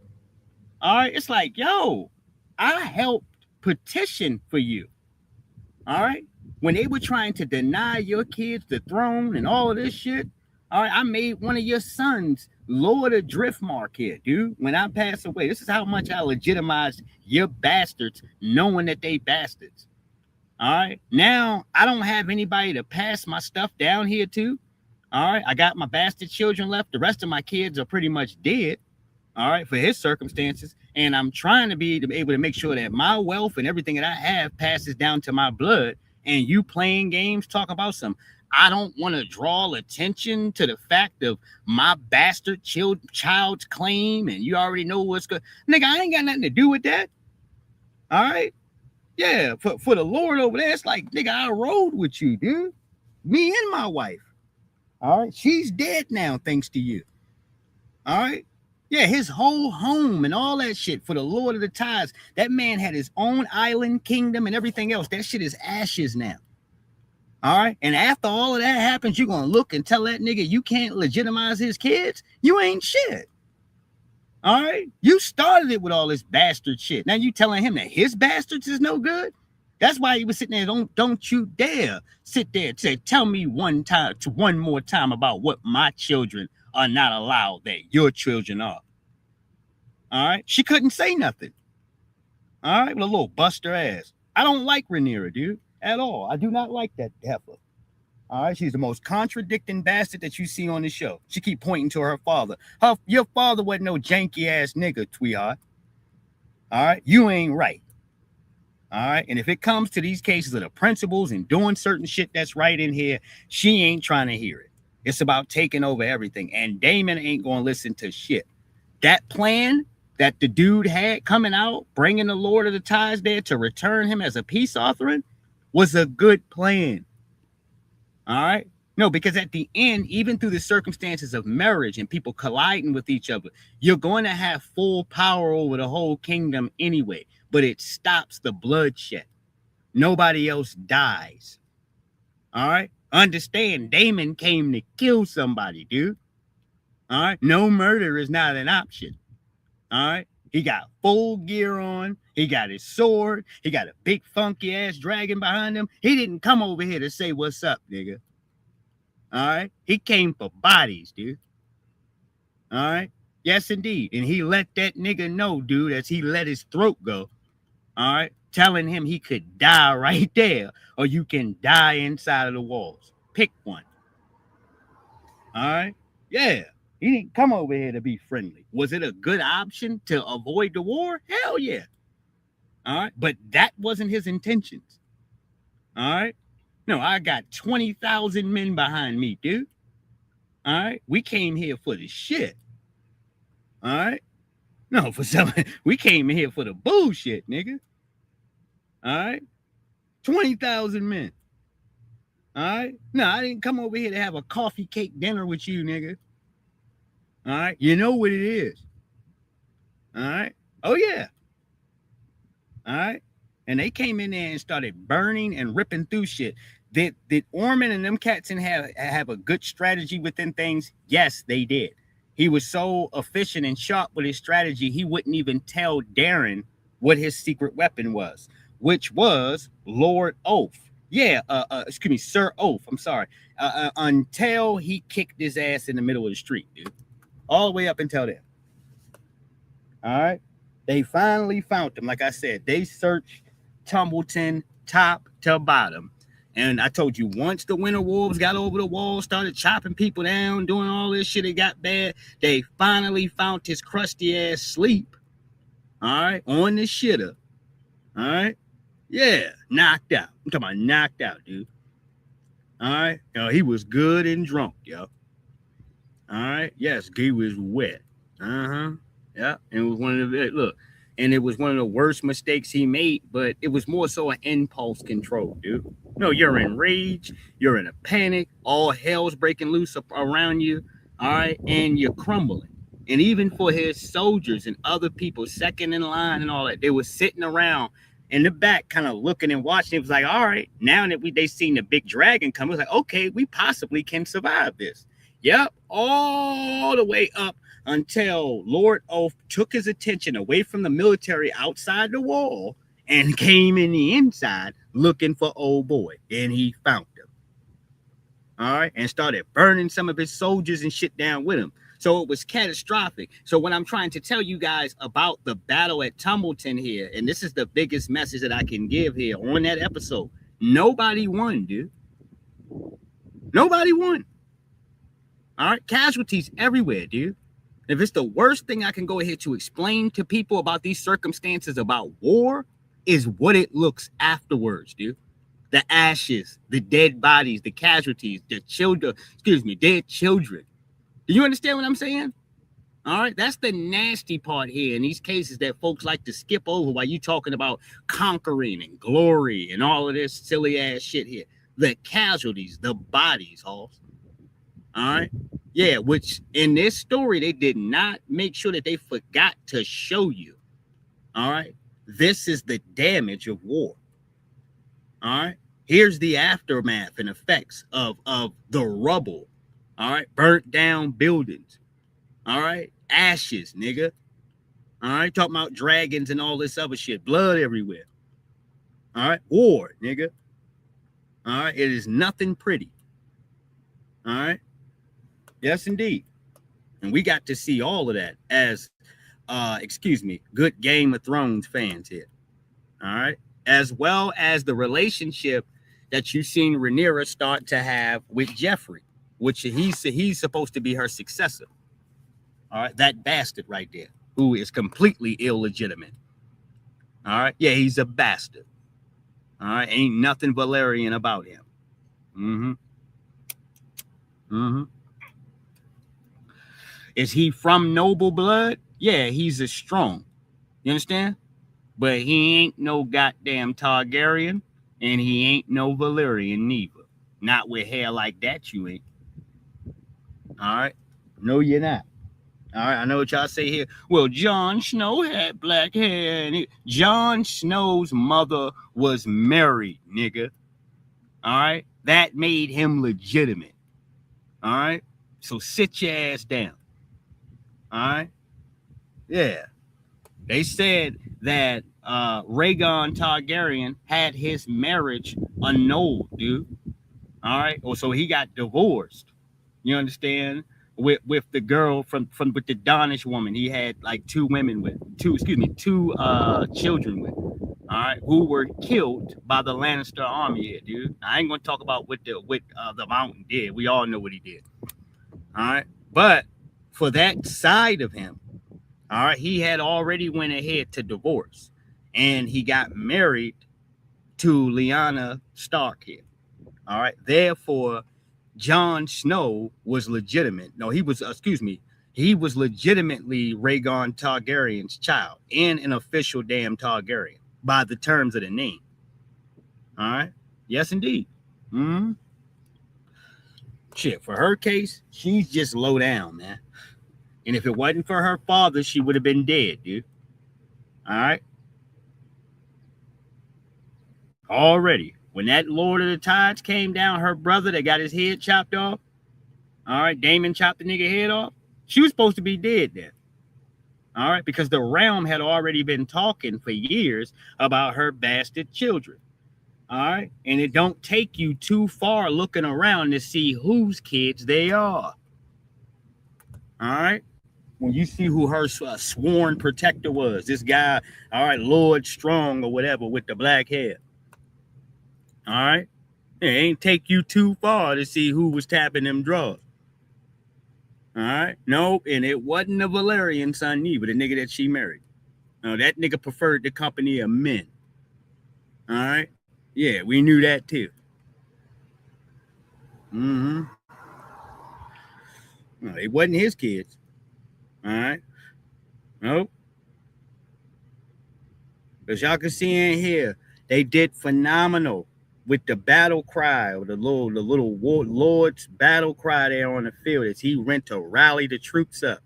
All right, it's like, yo, I helped petition for you. All right, when they were trying to deny your kids the throne and all of this shit. All right, I made one of your sons Lord of Driftmark here, dude. When I pass away, this is how much I legitimized your bastards, knowing that they bastards. All right, now I don't have anybody to pass my stuff down here to. All right, I got my bastard children left. The rest of my kids are pretty much dead. All right, for his circumstances. And I'm trying to be able to make sure that my wealth and everything that I have passes down to my blood. And you playing games, talk about some, I don't want to draw attention to the fact of my bastard child's claim. And you already know what's good. Nigga, I ain't got nothing to do with that. All right. Yeah, for the Lord over there, it's like, nigga, I rode with you, dude. Me and my wife. All right. She's dead now, thanks to you. All right. Yeah, his whole home and all that shit for the Lord of the Tides. That man had his own island, kingdom, and everything else. That shit is ashes now. All right. And after all of that happens, you're going to look and tell that nigga you can't legitimize his kids? You ain't shit. All right. You started it with all this bastard shit. Now you telling him that his bastards is no good? That's why he was sitting there. Don't you dare sit there and say, tell me one more time about what my children are not allowed that your children are. All right. She couldn't say nothing. All right. With a little buster ass. I don't like Rhaenyra, dude, at all. I do not like that heifer. All right. She's the most contradicting bastard that you see on the show. She keep pointing to her father. Your father wasn't no janky ass nigga, Tweeheart. All right. You ain't right. All right. And if it comes to these cases of the principles and doing certain shit that's right in here, she ain't trying to hear it. It's about taking over everything. And Damon ain't going to listen to shit. That plan that the dude had coming out, bringing the Lord of the Tides there to return him as a peace offering was a good plan. All right. No, because at the end, even through the circumstances of marriage and people colliding with each other, you're going to have full power over the whole kingdom anyway, but it stops the bloodshed. Nobody else dies. All right. Understand, Damon came to kill somebody, dude. All right. No murder is not an option. All right. He got full gear on. He got his sword. He got a big funky ass dragon behind him. He didn't come over here to say what's up, nigga. All right. He came for bodies, dude. All right. Yes, indeed. And he let that nigga know, dude, as he let his throat go. All right. Telling him he could die right there, or you can die inside of the walls. Pick one. All right. Yeah. He didn't come over here to be friendly. Was it a good option to avoid the war? Hell yeah. All right. But that wasn't his intentions. All right. No, I got 20,000 men behind me, dude. All right. We came here for the shit. All right. No, for something. We came here for the bullshit, nigga. All right. 20,000 men. All right. No, I didn't come over here to have a coffee cake dinner with you, nigga. All right. You know what it is. All right. Oh, yeah. All right. And they came in there and started burning and ripping through shit. Did Orman and them cats have a good strategy within things? Yes, they did. He was so efficient and sharp with his strategy, he wouldn't even tell Darren what his secret weapon was, which was Lord Oath. Yeah, excuse me, Sir Oath. I'm sorry. Until he kicked his ass in the middle of the street, dude. All the way up until then. All right. They finally found him. Like I said, they searched Tumbleton top to bottom. And I told you, once the Winter Wolves got over the wall, started chopping people down, doing all this shit, it got bad. They finally found his crusty ass sleep. All right. On the shitter. All right. Yeah. Knocked out. I'm talking about knocked out, dude. All right. Yo, he was good and drunk, yo. All right. Yes, he was wet. Uh-huh. Yeah. And it was one of the look. And it was one of the worst mistakes he made, but it was more so an impulse control, dude. No, you're in rage, you're in a panic, all hell's breaking loose around you, all right, and you're crumbling. And even for his soldiers and other people second in line and all that, they were sitting around in the back kind of looking and watching. It was like, all right, now that they seen the big dragon come, it was like, okay, we possibly can survive this. Yep, all the way up until Lord Oath took his attention away from the military outside the wall and came in the inside looking for old boy. And he found him. All right. And started burning some of his soldiers and shit down with him. So it was catastrophic. So what I'm trying to tell you guys about the battle at Tumbleton here, and this is the biggest message that I can give here on that episode. Nobody won, dude. Nobody won. All right. Casualties everywhere, dude. If it's the worst thing I can go ahead to explain to people about these circumstances about war is what it looks afterwards, dude. The ashes, the dead bodies, the casualties, the children, dead children. Do you understand what I'm saying? All right. That's the nasty part here in these cases that folks like to skip over while you talking about conquering and glory and all of this silly ass shit here. The casualties, the bodies, Hoss. All right. Yeah, which in this story, they did not make sure that they forgot to show you. All right. This is the damage of war. All right. Here's the aftermath and effects of the rubble. All right. Burnt down buildings. All right. Ashes, nigga. All right. Talking about dragons and all this other shit. Blood everywhere. All right. War, nigga. All right. It is nothing pretty. All right. Yes, indeed. And we got to see all of that as, good Game of Thrones fans here. All right. As well as the relationship that you've seen Rhaenyra start to have with Joffrey, which he's supposed to be her successor. All right. That bastard right there, who is completely illegitimate. All right. Yeah, he's a bastard. All right. Ain't nothing Valerian about him. Mm-hmm. Mm-hmm. Is he from noble blood? Yeah, he's a strong. You understand? But he ain't no goddamn Targaryen, and he ain't no Valyrian neither. Not with hair like that, you ain't. All right? No, you're not. All right, I know what y'all say here. Well, Jon Snow had black hair. And Jon Snow's mother was married, nigga. All right? That made him legitimate. All right? So sit your ass down. All right. Yeah. They said that Rhaegon Targaryen had his marriage annulled, dude. All right. Oh, so he got divorced. You understand? With the girl from with the Danish woman he had like two children with. All right, who were killed by the Lannister army here, dude. I ain't gonna talk about what the Mountain did. We all know what he did. All right, but for that side of him, all right, he had already went ahead to divorce, and he got married to Lyanna Stark here. All right, therefore, Jon Snow was legitimate. No, he was. He was legitimately Rhaegon Targaryen's child and an official damn Targaryen by the terms of the name. All right. Yes, indeed. Mm-hmm. Shit, for her case, she's just low down, man. And if it wasn't for her father, she would have been dead, dude. All right. Already, when that Lord of the Tides came down, her brother that got his head chopped off, all right, Daemon chopped the nigga head off, she was supposed to be dead then. All right, because the realm had already been talking for years about her bastard children. All right, and it don't take you too far looking around to see whose kids they are. All right, when you see who her sworn protector was, this guy, all right, Lord Strong or whatever with the black hair. All right, it ain't take you too far to see who was tapping them drugs. All right, nope, and it wasn't a Valerian son either, the nigga that she married. No, that nigga preferred the company of men. All right, yeah, we knew that too. Mm-hmm. No, it wasn't his kids. All right, nope. As y'all can see in here, they did phenomenal with the battle cry, or the little Lord's battle cry there on the field as he went to rally the troops up.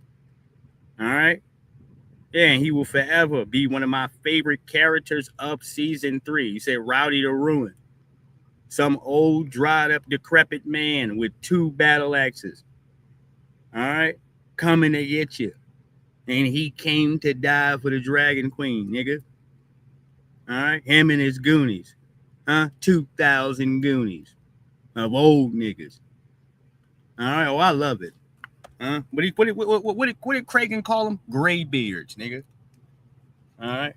All right. Yeah, and he will forever be one of my favorite characters of season 3. He said Rowdy the Ruin. Some old, dried up, decrepit man with 2 battle axes. All right. Coming to get you. And he came to die for the Dragon Queen, nigga. All right. Him and his Goonies. 2,000 Goonies of old niggas. All right, oh, I love it. What did Kragan call them? Gray beards, nigga. All right.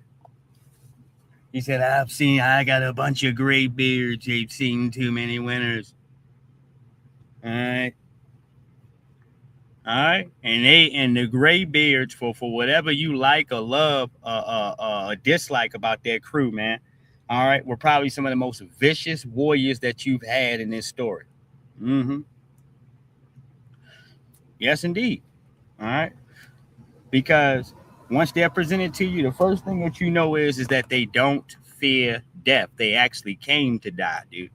He said, I got a bunch of gray beards. They've seen too many winners. All right. All right. And the gray beards for whatever you like or love or dislike about their crew, man. All right, we're probably some of the most vicious warriors that you've had in this story. Mm-hmm. Yes, indeed. All right. Because once they're presented to you, the first thing that you know is that they don't fear death. They actually came to die, dude.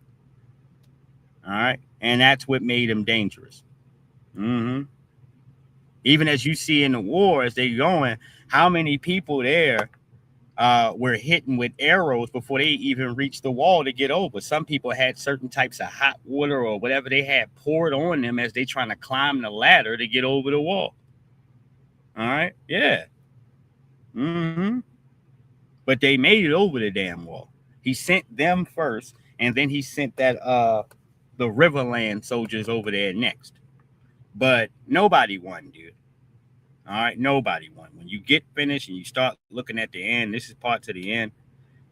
All right. And that's what made them dangerous. Mm-hmm. Even as you see in the war, as they're going, how many people there were hitting with arrows before they even reached the wall to get over. Some people had certain types of hot water or whatever they had poured on them as they trying to climb the ladder to get over the wall. All right, yeah. Mm-hmm. But they made it over the damn wall. He sent them first, and then he sent that the Riverland soldiers over there next. But nobody won, dude. All right, nobody won. When you get finished and you start looking at the end, this is part to the end.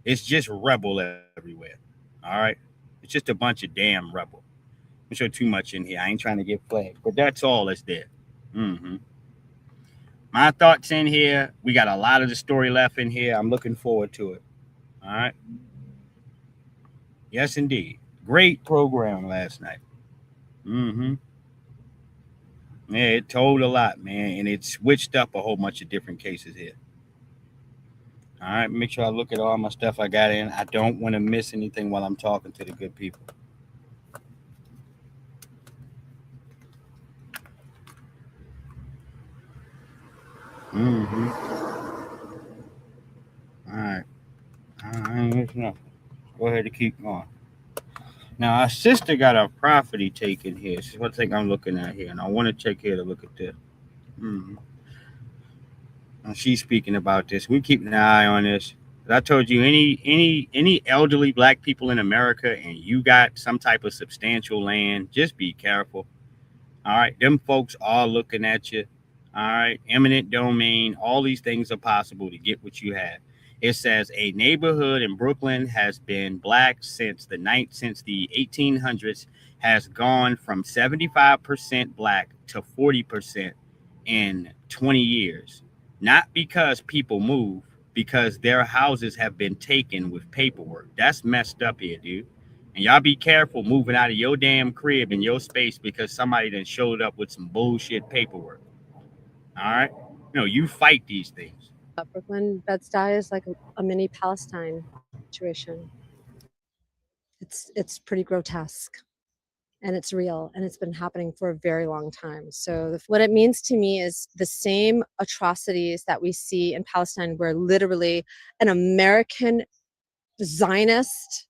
It's just rebel everywhere. All right, it's just a bunch of damn rebel. I'm sure too much in here. I ain't trying to get flagged, but that's all that's there. Mm-hmm. My thoughts in here. We got a lot of the story left in here. I'm looking forward to it. All right. Yes, indeed. Great program last night. Mm-hmm. Yeah, it told a lot, man, and it switched up a whole bunch of different cases here. All right, make sure I look at all my stuff I got in. I don't want to miss anything while I'm talking to the good people. Mm-hmm. All right. I ain't missing nothing. Go ahead and keep going. Now, our sister got a property taken here. This is what I think I'm looking at here, and I want to check here to look at this. Mm-hmm. She's speaking about this. We keep an eye on this. I told you, any elderly black people in America, and you got some type of substantial land, just be careful. All right, them folks are looking at you. All right, eminent domain. All these things are possible to get what you have. It says a neighborhood in Brooklyn has been black since the 1800s, has gone from 75% black to 40% in 20 years. Not because people move, because their houses have been taken with paperwork. That's messed up here, dude. And y'all be careful moving out of your damn crib in your space because somebody done showed up with some bullshit paperwork. All right? No, you fight these things. Brooklyn, Bed-Stuy is like a mini Palestine situation. It's pretty grotesque, and it's real, and it's been happening for a very long time. So what it means to me is the same atrocities that we see in Palestine, where literally an American Zionist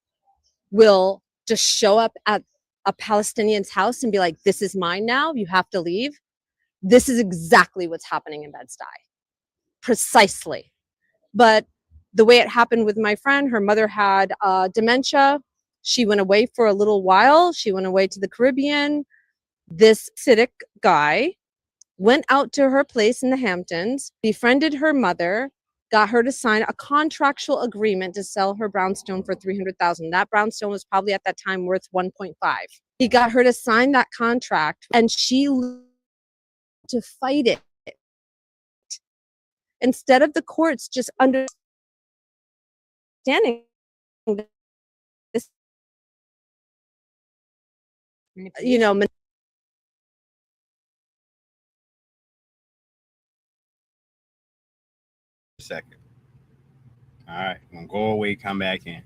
will just show up at a Palestinian's house and be like, this is mine now, you have to leave. This is exactly what's happening in Bed-Stuy. Precisely. But the way it happened with my friend, her mother had dementia. She went away for a little while. She went away to the Caribbean. This Hasidic guy went out to her place in the Hamptons, befriended her mother, got her to sign a contractual agreement to sell her brownstone for $300,000. That brownstone was probably at that time worth 1.5. He got her to sign that contract, and she to fight it. Instead of the courts just understanding this, you know, Second. All right, I'm gonna go away, come back in.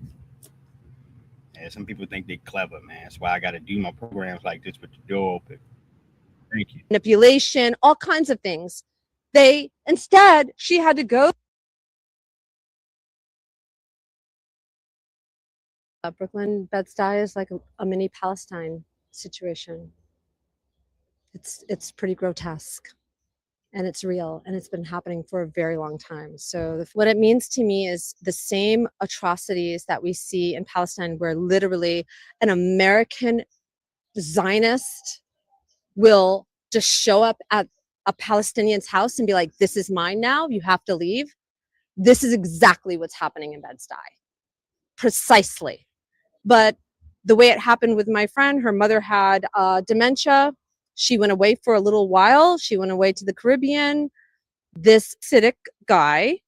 Yeah, some people think they're clever, man. That's why I got to do my programs like this with the door open. Thank you. Manipulation, all kinds of things. Instead, she had to go. Brooklyn, Bed-Stuy is like a mini Palestine situation. It's pretty grotesque, and it's real, and it's been happening for a very long time. So what it means to me is the same atrocities that we see in Palestine, where literally an American Zionist will just show up at a Palestinian's house and be like, this is mine now, you have to leave. This is exactly what's happening in Bed-Stuy. Precisely. But the way it happened with my friend, her mother had dementia. She went away for a little while. She went away to the Caribbean. This Hasidic guy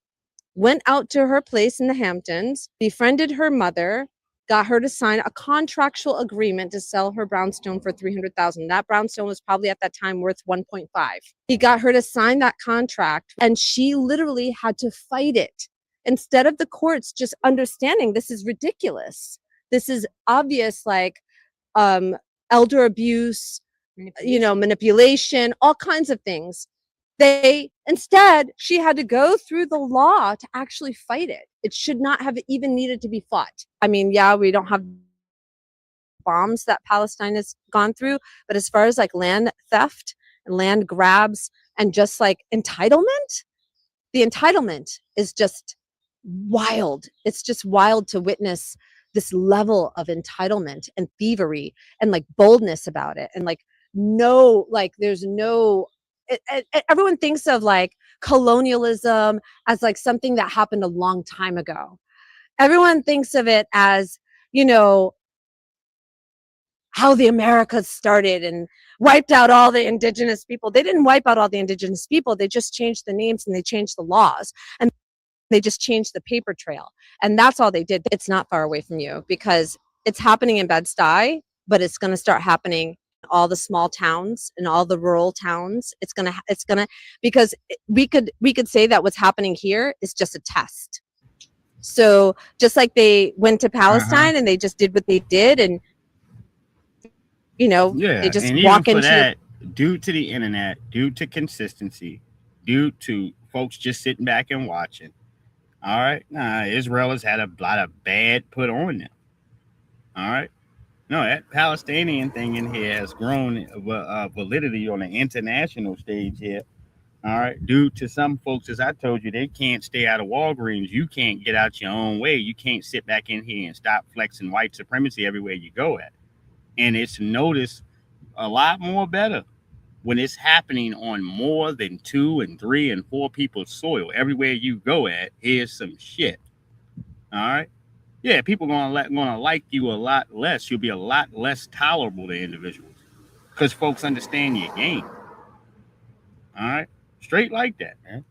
went out to her place in the Hamptons, befriended her mother, got her to sign a contractual agreement to sell her brownstone for $300,000. That brownstone was probably at that time worth 1.5. He got her to sign that contract, and she literally had to fight it. Instead of the courts just understanding this is ridiculous. This is obvious, like elder abuse, manipulation, all kinds of things. Instead, she had to go through the law to actually fight it. It should not have even needed to be fought. I mean, yeah, we don't have bombs that Palestine has gone through, but as far as like land theft and land grabs and just like entitlement, the entitlement is just wild. It's just wild to witness this level of entitlement and thievery and like boldness about it. And like, there's no, everyone thinks of like colonialism as like something that happened a long time ago. Everyone thinks of it as, how the Americas started and wiped out all the indigenous people. They didn't wipe out all the indigenous people. They just changed the names and they changed the laws. And they just changed the paper trail. And that's all they did. It's not far away from you because it's happening in Bed-Stuy, but it's going to start happening in all the small towns and all the rural towns. It's going to, because we could say that what's happening here is just a test. So just like they went to Palestine and they just did what they did, and they just and walk even for into that, due to the internet, due to consistency, due to folks just sitting back and watching. All right. Israel has had a lot of bad put on them. All right. No, that Palestinian thing in here has grown validity on the international stage here. All right, due to some folks, as I told you, they can't stay out of Walgreens. You can't get out your own way. You can't sit back in here and stop flexing white supremacy everywhere you go at. And it's noticed a lot more better when it's happening on more than 2 and 3 and 4 people's soil. Everywhere you go at, here's some shit. All right. Yeah, people gonna like you a lot less. You'll be a lot less tolerable to individuals because folks understand your game. All right, straight like that, man.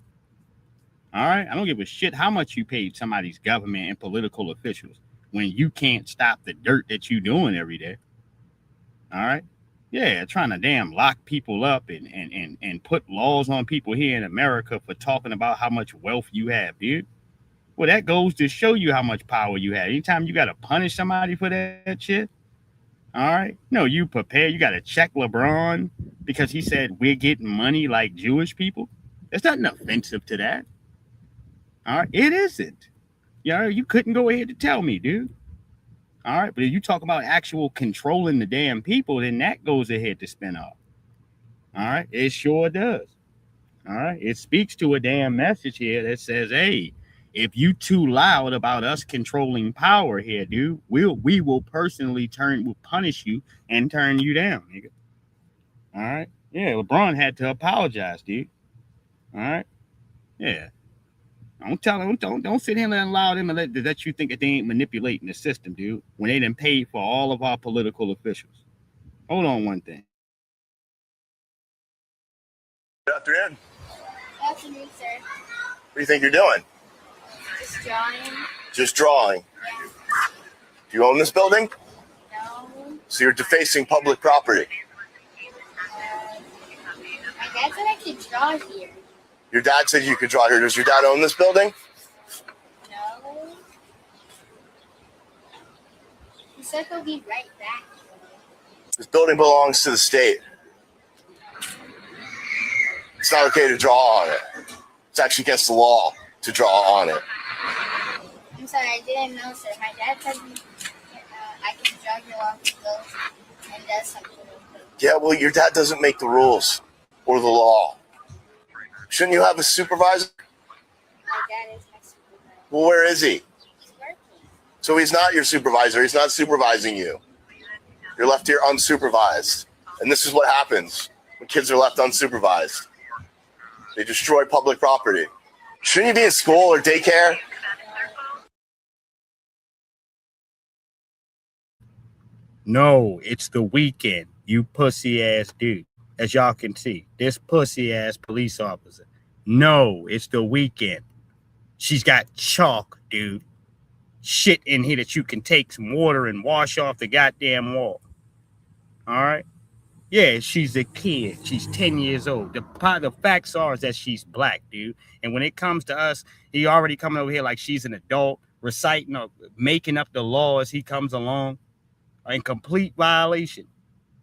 All right, I don't give a shit how much you paid somebody's government and political officials when you can't stop the dirt that you doing every day. All right, yeah, trying to damn lock people up and put laws on people here in America for talking about how much wealth you have, dude. Well, that goes to show you how much power you have. Anytime you got to punish somebody for that shit, all right? No, you prepare. You got to check LeBron because he said we're getting money like Jewish people. There's nothing offensive to that. All right? It isn't. You couldn't go ahead to tell me, dude. All right? But if you talk about actual controlling the damn people, then that goes ahead to spin off. All right? It sure does. All right? It speaks to a damn message here that says, hey, if you too loud about us controlling power here, dude, we will personally punish you and turn you down, nigga. All right? Yeah, LeBron had to apologize, dude. All right? Yeah. Don't tell him, don't sit here and allow them to let you think that they ain't manipulating the system, dude, when they done paid for all of our political officials. Hold on one thing. Good afternoon. Good afternoon, sir. What do you think you're doing? Just drawing. Just drawing. Yeah. Do you own this building? No. So you're defacing public property. My dad said I could draw here. Your dad said you could draw here. Does your dad own this building? No. He said he'll be right back. This building belongs to the state. It's not okay to draw on it. It's actually against the law to draw on it. I'm sorry, I didn't know, sir. My dad said I can draw here while he goes and does something real quick. Yeah, well, your dad doesn't make the rules or the law. Shouldn't you have a supervisor? My dad is my supervisor. Well, where is he? He's working. So he's not your supervisor. He's not supervising you. You're left here unsupervised. And this is what happens when kids are left unsupervised. They destroy public property. Shouldn't you be in school or daycare? No, it's the weekend, you pussy ass dude. As y'all can see, this pussy ass police officer. No, it's the weekend. She's got chalk, dude. Shit in here that you can take some water and wash off the goddamn wall. All right? Yeah, she's a kid. She's 10 years old. The facts are is that she's black, dude. And when it comes to us, he already coming over here like she's an adult, reciting or making up the law as he comes along. In complete violation.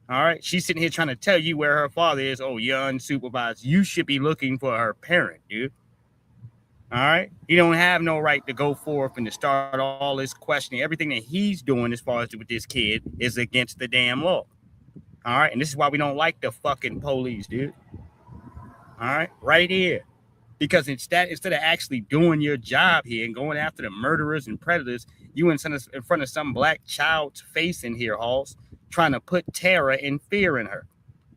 All right. She's sitting here trying to tell you where her father is. Oh, you're unsupervised. You should be looking for her parent, dude. All right. He don't have no right to go forth and to start all this questioning. Everything that he's doing as far as with this kid is against the damn law. All right. And this is why we don't like the fucking police, dude. All right. Right here. Because instead of actually doing your job here and going after the murderers and predators, you in front of some black child's face in here, Halls, trying to put terror and fear in her.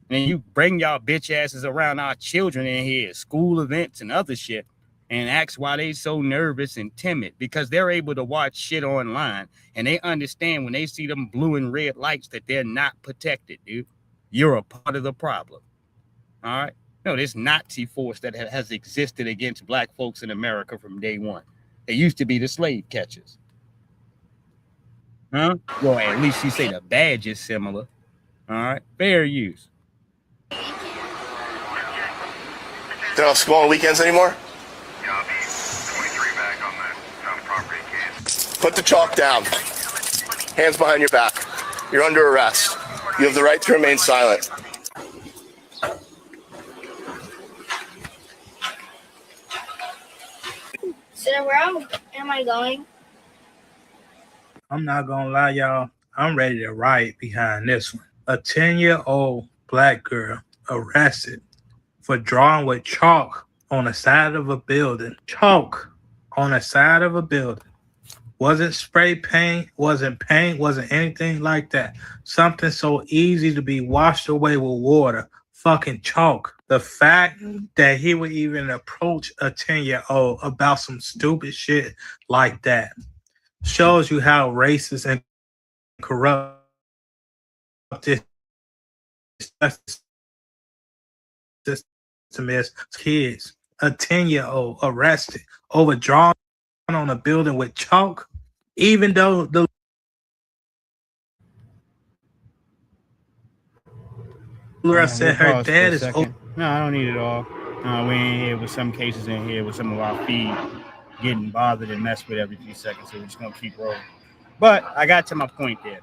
And you bring y'all bitch asses around our children in here at school events and other shit and ask why they so nervous and timid, because they're able to watch shit online and they understand when they see them blue and red lights that they're not protected, dude. You're a part of the problem. All right? No, this Nazi force that has existed against black folks in America from day one. They used to be the slave catchers. Huh? Well, at least you say the badge is similar. All right? Fair use. They don't have school on weekends anymore? Put the chalk down. Hands behind your back. You're under arrest. You have the right to remain silent. Sir, where am I going? I'm not gonna lie, y'all. I'm ready to riot behind this one. A 10-year-old black girl arrested for for drawing with chalk on the side of a building. Chalk on the side of a building. Wasn't spray paint, wasn't anything like that. Something so easy to be washed away with water. Fucking chalk. The fact that he would even approach a 10-year-old about some stupid shit like that shows you how racist and corrupt this system is. Kids, a 10-year-old arrested over drawing on a building with chalk, even though the girl said her dad is open. No, I don't need it all. We in here with some cases in here with some of our feed getting bothered and messed with every few seconds, so we're just gonna keep rolling. But I got to my point there.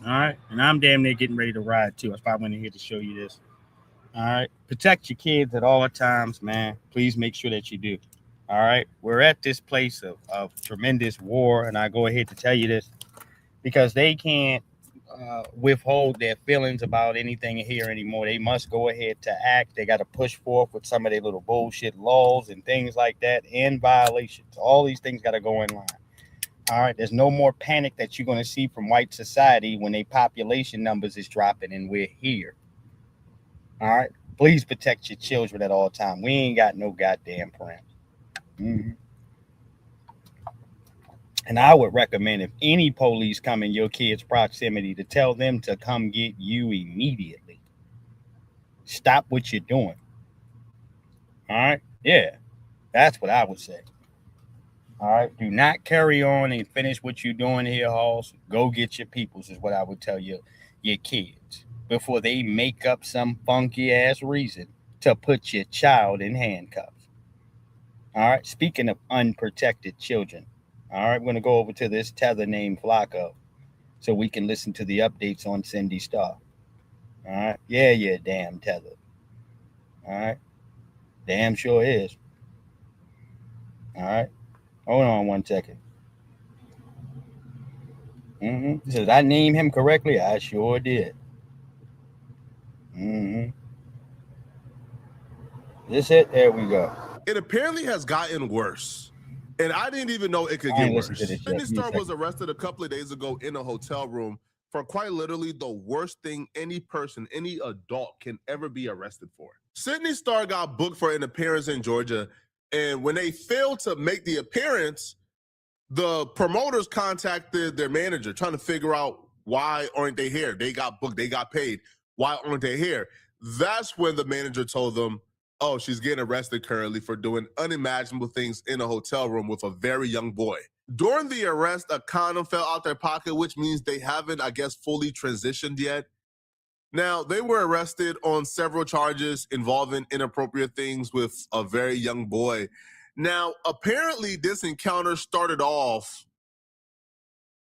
All right, and I'm damn near getting ready to ride too. That's why I went in here to show you this. All right, protect your kids at all times, man. Please make sure that you do. All right, we're at this place of tremendous war, and I go ahead to tell you this because they can't withhold their feelings about anything here anymore. They must go ahead to act. They got to push forth with some of their little bullshit laws and things like that and violations. All these things got to go in line. All right, there's no more panic that you're going to see from white society when their population numbers is dropping and we're here. All right, please protect your children at all times. We ain't got no goddamn parents. And I would recommend if any police come in your kid's proximity to tell them to come get you immediately. Stop what you're doing. All right? Yeah, that's what I would say. All right? Do not carry on and finish what you're doing here, Halls. Go get your peoples is what I would tell your kids before they make up some funky-ass reason to put your child in handcuffs. All right? Speaking of unprotected children, all right, we're going to go over to this tether named Flacco so we can listen to the updates on Cindy Starr. All right. Yeah, damn tether. All right. Damn sure is. All right. Hold on 1 second. Did I name him correctly? I sure did. This it? There we go. It apparently has gotten worse. And I didn't even know it could get worse. Cindy Starr was arrested a couple of days ago in a hotel room for quite literally the worst thing any person, any adult can ever be arrested for. Cindy Starr got booked for an appearance in Georgia, and when they failed to make the appearance, the promoters contacted their manager trying to figure out why aren't they here? They got booked, they got paid. Why aren't they here? That's when the manager told them, oh, she's getting arrested currently for doing unimaginable things in a hotel room with a very young boy. During the arrest, a condom fell out their pocket, which means they haven't, I guess, fully transitioned yet. Now, they were arrested on several charges involving inappropriate things with a very young boy. Now, apparently, this encounter started off,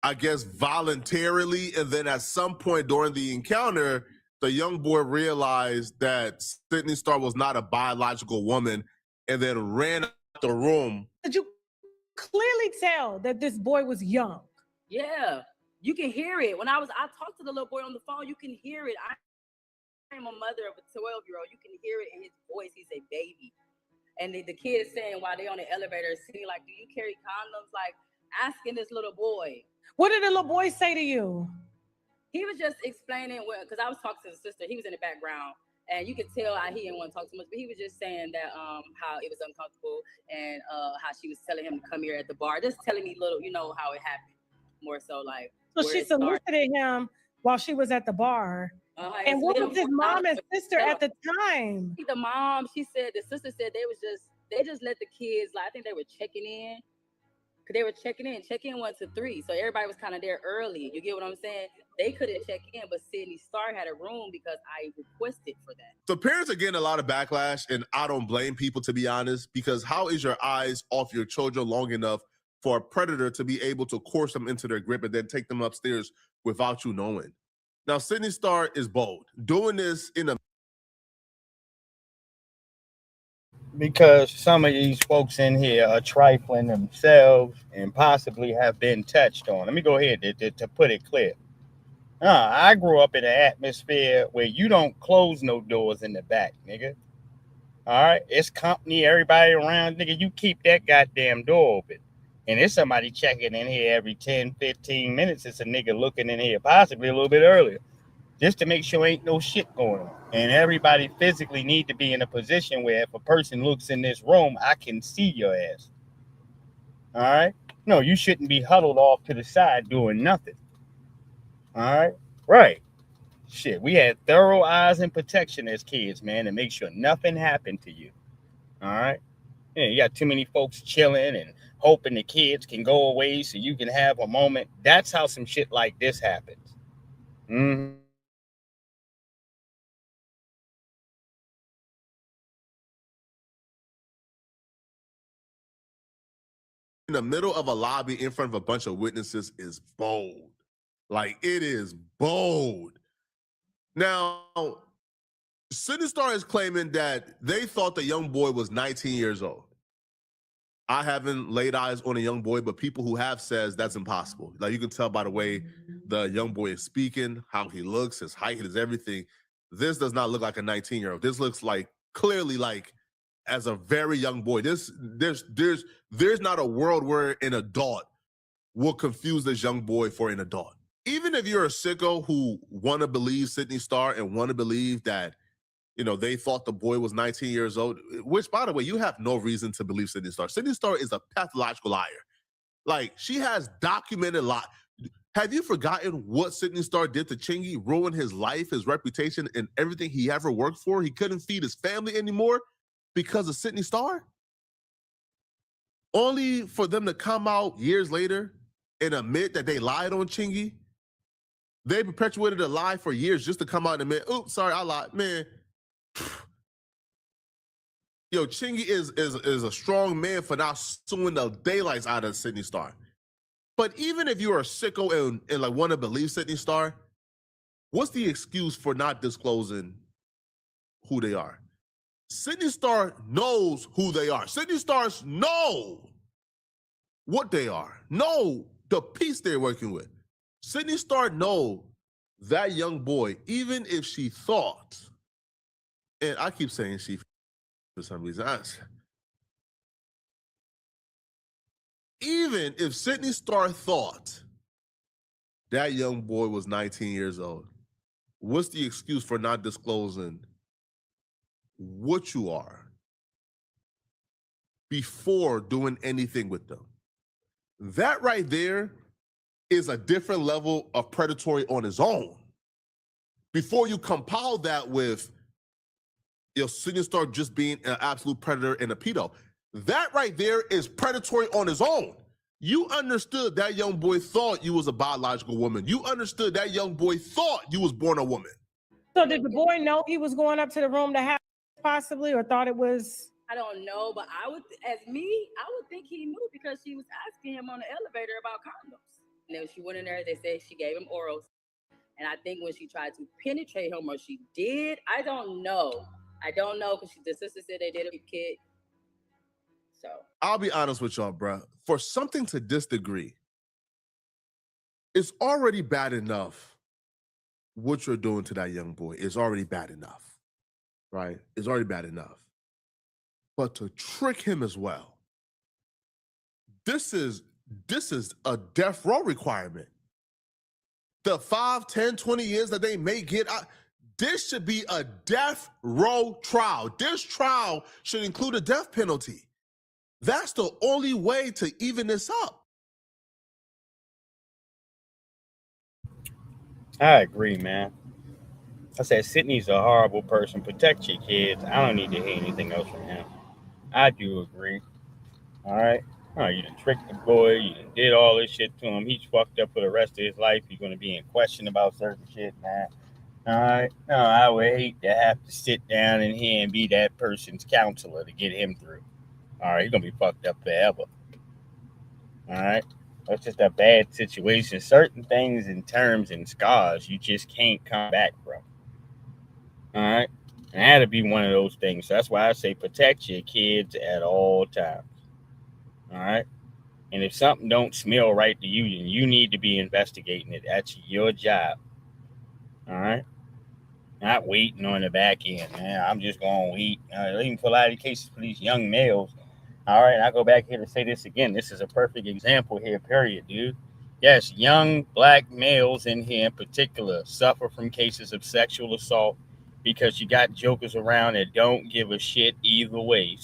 I guess, voluntarily, and then at some point during the encounter, the young boy realized that Cindy Starr was not a biological woman and then ran out the room. Did you clearly tell that this boy was young? Yeah, you can hear it. I talked to the little boy on the phone, you can hear it. I am a mother of a 12-year-old. You can hear it in his voice. He's a baby. And the kid is saying while they're on the elevator, sitting like, do you carry condoms? Like asking this little boy. What did the little boy say to you? He was just explaining, because I was talking to the sister. He was in the background, and you could tell he didn't want to talk too much. But he was just saying that how it was uncomfortable and how she was telling him to come here at the bar, just telling me little, how it happened. More so like. So she solicited him while she was at the bar. And what was his mom and sister at the time? The mom, the sister said they just let the kids. Like I think they were checking in. They were checking in. Check-in 1 to 3. So everybody was kind of there early. You get what I'm saying? They couldn't check in, but Cindy Starr had a room because I requested for that. So parents are getting a lot of backlash, and I don't blame people, to be honest, because how is your eyes off your children long enough for a predator to be able to coerce them into their grip and then take them upstairs without you knowing? Now, Cindy Starr is bold. Doing this in a... Because some of these folks in here are trifling themselves and possibly have been touched on. Let me go ahead to put it clear. I grew up in an atmosphere where you don't close no doors in the back, nigga. All right, it's company, everybody around, nigga. You keep that goddamn door open. And there's somebody checking in here every 10, 15 minutes. It's a nigga looking in here, possibly a little bit earlier, just to make sure ain't no shit going on. And everybody physically need to be in a position where if a person looks in this room, I can see your ass. All right? No, you shouldn't be huddled off to the side doing nothing. All right? Right. Shit, we had thorough eyes and protection as kids, man, to make sure nothing happened to you. All right? Yeah, you got too many folks chilling and hoping the kids can go away so you can have a moment. That's how some shit like this happens. Mm-hmm. In the middle of a lobby in front of a bunch of witnesses is bold. Like, it is bold. Now, Sydney Star is claiming that they thought the young boy was 19 years old. I haven't laid eyes on a young boy, but people who have says that's impossible. Like, you can tell by the way the young boy is speaking, how he looks, his height, his everything. This does not look like a 19-year-old. This looks like clearly like as a very young boy. There's not a world where an adult will confuse this young boy for an adult. Even if you're a sicko who want to believe Sydney Star and want to believe that, you know, they thought the boy was 19 years old, which, by the way, you have no reason to believe Sydney Star. Sydney Star is a pathological liar. Like, she has documented lie. Have you forgotten what Sydney Star did to Chingy? Ruined his life, his reputation, and everything he ever worked for. He couldn't feed his family anymore because of Sydney Star. Only for them to come out years later and admit that they lied on Chingy. They perpetuated a lie for years just to come out and admit, oops, sorry, I lied. Man, yo, Chingy is a strong man for not suing the daylights out of Sydney Star. But even if you're a sicko and like want to believe Sydney Star, what's the excuse for not disclosing who they are? Sydney Star knows who they are. Sydney Stars know what they are, know the piece they're working with. Sydney Star know that young boy, even if she thought, and I keep saying she for some reason, even if Sydney Star thought that young boy was 19 years old, what's the excuse for not disclosing what you are before doing anything with them? That right there is a different level of predatory on its own. Before you compile that with Sydney Star just being an absolute predator and a pedo, that right there is predatory on its own. You understood that young boy thought you was a biological woman. You understood that young boy thought you was born a woman. So did the boy know he was going up to the room to have possibly, or thought it was? I don't know, but I would think he knew because she was asking him on the elevator about condoms. And then when she went in there, they said she gave him orals. And I think when she tried to penetrate him, or she did, I don't know. I don't know, because the sister said they did a kid. So I'll be honest with y'all, bro. For something to this degree, it's already bad enough what you're doing to that young boy. It's already bad enough, right? It's already bad enough. But to trick him as well, this is a death row requirement. The 5, 10, 20 years that they may get out, this should be a death row trial. This trial should include a death penalty. That's the only way to even this up. I agree, man. I said Sydney's a horrible person. Protect your kids. I don't need to hear anything else from him. I do agree. All right? You done tricked the boy. You done did all this shit to him. He's fucked up for the rest of his life. He's going to be in question about certain shit, man. All right? No, I would hate to have to sit down in here and be that person's counselor to get him through. All right? He's going to be fucked up forever. All right? That's just a bad situation. Certain things and terms and scars you just can't come back from. All right? And that'll be one of those things. So that's why I say protect your kids at all times. All right? And if something don't smell right to you, then you need to be investigating it. That's your job. All right? Not waiting on the back end, man. I'm just going to wait. Even for a lot of the cases for these young males. All right, I go back here to say this again. This is a perfect example here, period, dude. Yes, young black males in here in particular suffer from cases of sexual assault because you got jokers around that don't give a shit either way.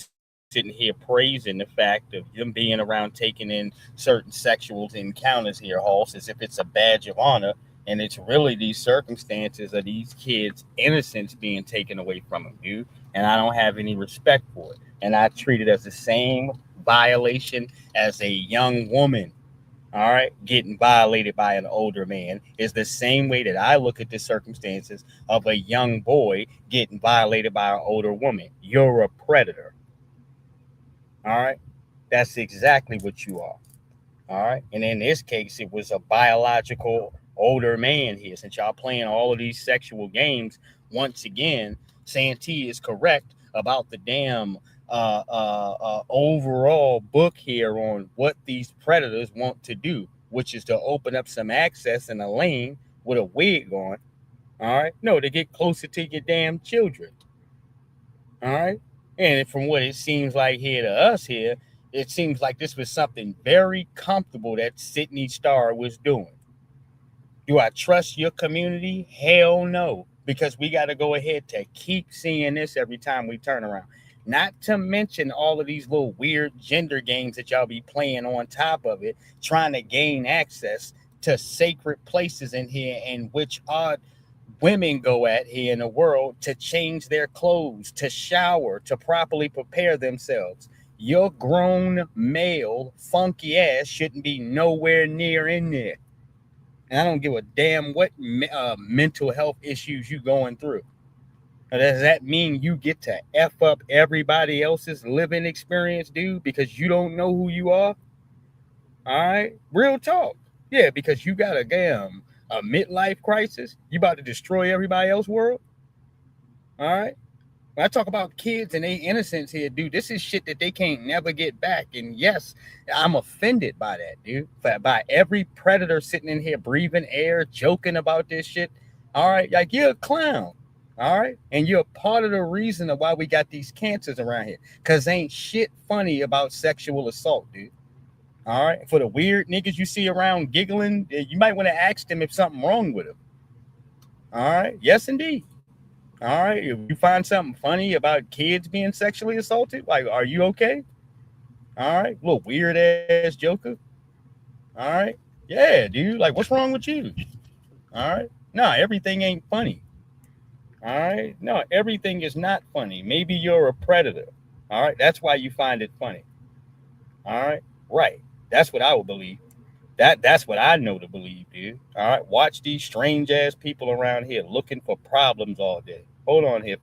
Sitting here praising the fact of them being around taking in certain sexual encounters here, Halls, as if it's a badge of honor. And it's really these circumstances of these kids' innocence being taken away from them, dude. And I don't have any respect for it. And I treat it as the same violation as a young woman, all right, getting violated by an older man is the same way that I look at the circumstances of a young boy getting violated by an older woman. You're a predator. All right. That's exactly what you are. All right. And in this case, it was a biological older man here. Since y'all playing all of these sexual games, once again, Santee is correct about the damn overall book here on what these predators want to do, which is to open up some access in a lane with a wig on. All right. No, to get closer to your damn children. All right. And from what it seems like here to us here, it seems like this was something very comfortable that Sydney Starr was doing. Do I trust your community? Hell no. Because we got to go ahead to keep seeing this every time we turn around. Not to mention all of these little weird gender games that y'all be playing on top of it, trying to gain access to sacred places in here in which odd women go at here in the world to change their clothes, to shower, to properly prepare themselves. Your grown male funky ass shouldn't be nowhere near in there. And I don't give a damn what mental health issues you going through. Now, does that mean you get to F up everybody else's living experience, dude, because you don't know who you are? All right, real talk. Yeah, because you got a midlife crisis. You about to destroy everybody else's world. All right. When I talk about kids and their innocence here, dude, this is shit that they can't never get back. And yes, I'm offended by that, dude. By every predator sitting in here breathing air, joking about this shit. All right, like you're a clown. All right, and you're part of the reason of why we got these cancers around here. Cause ain't shit funny about sexual assault, dude. All right, for the weird niggas you see around giggling, you might want to ask them if something wrong with them. All right, yes indeed. All right, if you find something funny about kids being sexually assaulted, like, are you okay? All right, little weird ass joker. All right, yeah, dude, like, what's wrong with you? All right, no, everything ain't funny. All right, no, everything is not funny. Maybe you're a predator. All right, that's why you find it funny. All right, that's what I would believe. That's what I know to believe, dude. All right, watch these strange ass people around here looking for problems all day. Hold on here.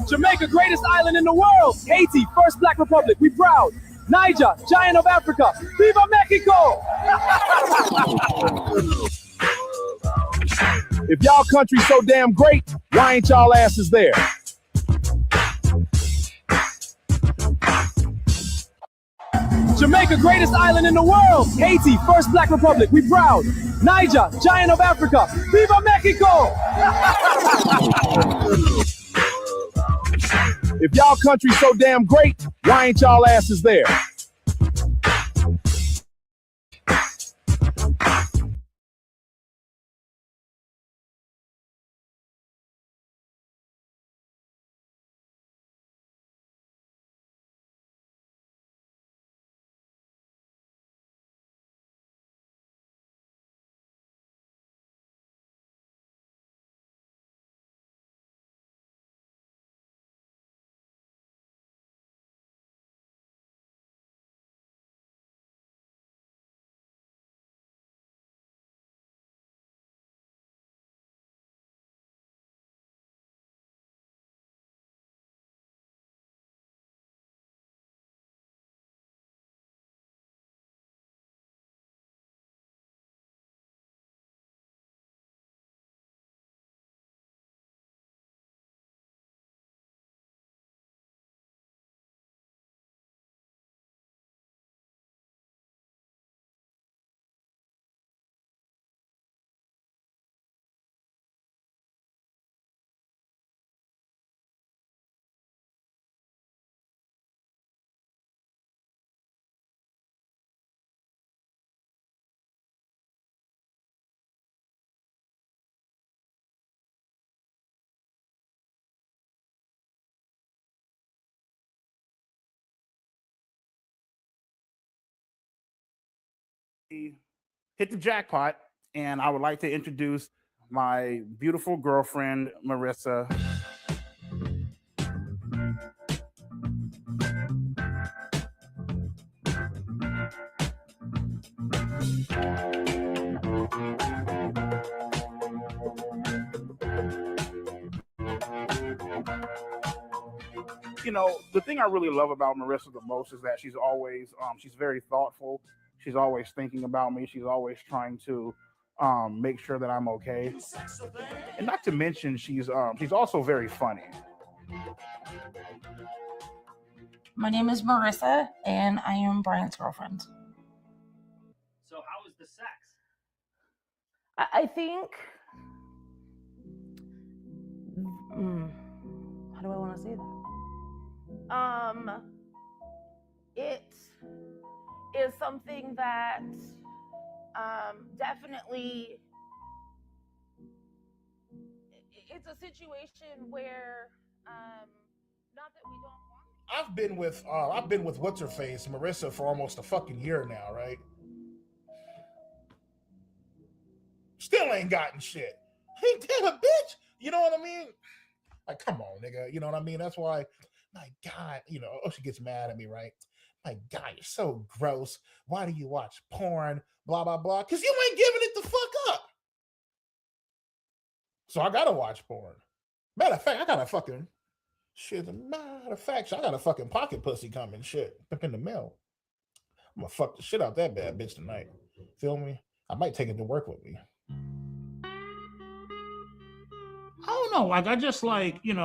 Jamaica, greatest island in the world. Haiti, first black republic. We proud. Niger, giant of Africa. Viva Mexico! If y'all country's so damn great, why ain't y'all asses there? Jamaica, greatest island in the world. Haiti, first black republic. We proud. Niger, giant of Africa. Viva Mexico! If y'all country's so damn great, why ain't y'all asses there? hit the jackpot, and I would like to introduce my beautiful girlfriend, Marissa. You know, the thing I really love about Marissa the most is that she's always she's very thoughtful. She's always thinking about me. She's always trying to make sure that I'm okay. And not to mention, she's also very funny. My name is Marissa, and I am Brian's girlfriend. So how was the sex? I think. How do I want to say that? It is something that definitely. It's a situation where not that we don't. I've been with what's her face, Marissa, for almost a fucking year now, right? Still ain't gotten shit. Ain't that a bitch? You know what I mean? Like, come on, nigga. You know what I mean? That's why, my God, you know, she gets mad at me, right? My God, you're so gross. Why do you watch porn? Blah, blah, blah. Because you ain't giving it the fuck up. So I gotta watch porn. Matter of fact, I got a fucking shit. Matter of fact, I got a fucking pocket pussy coming shit up in the mail. I'm gonna fuck the shit out that bad bitch tonight. Feel me? I might take it to work with me. I don't know. Like, I just like, you know,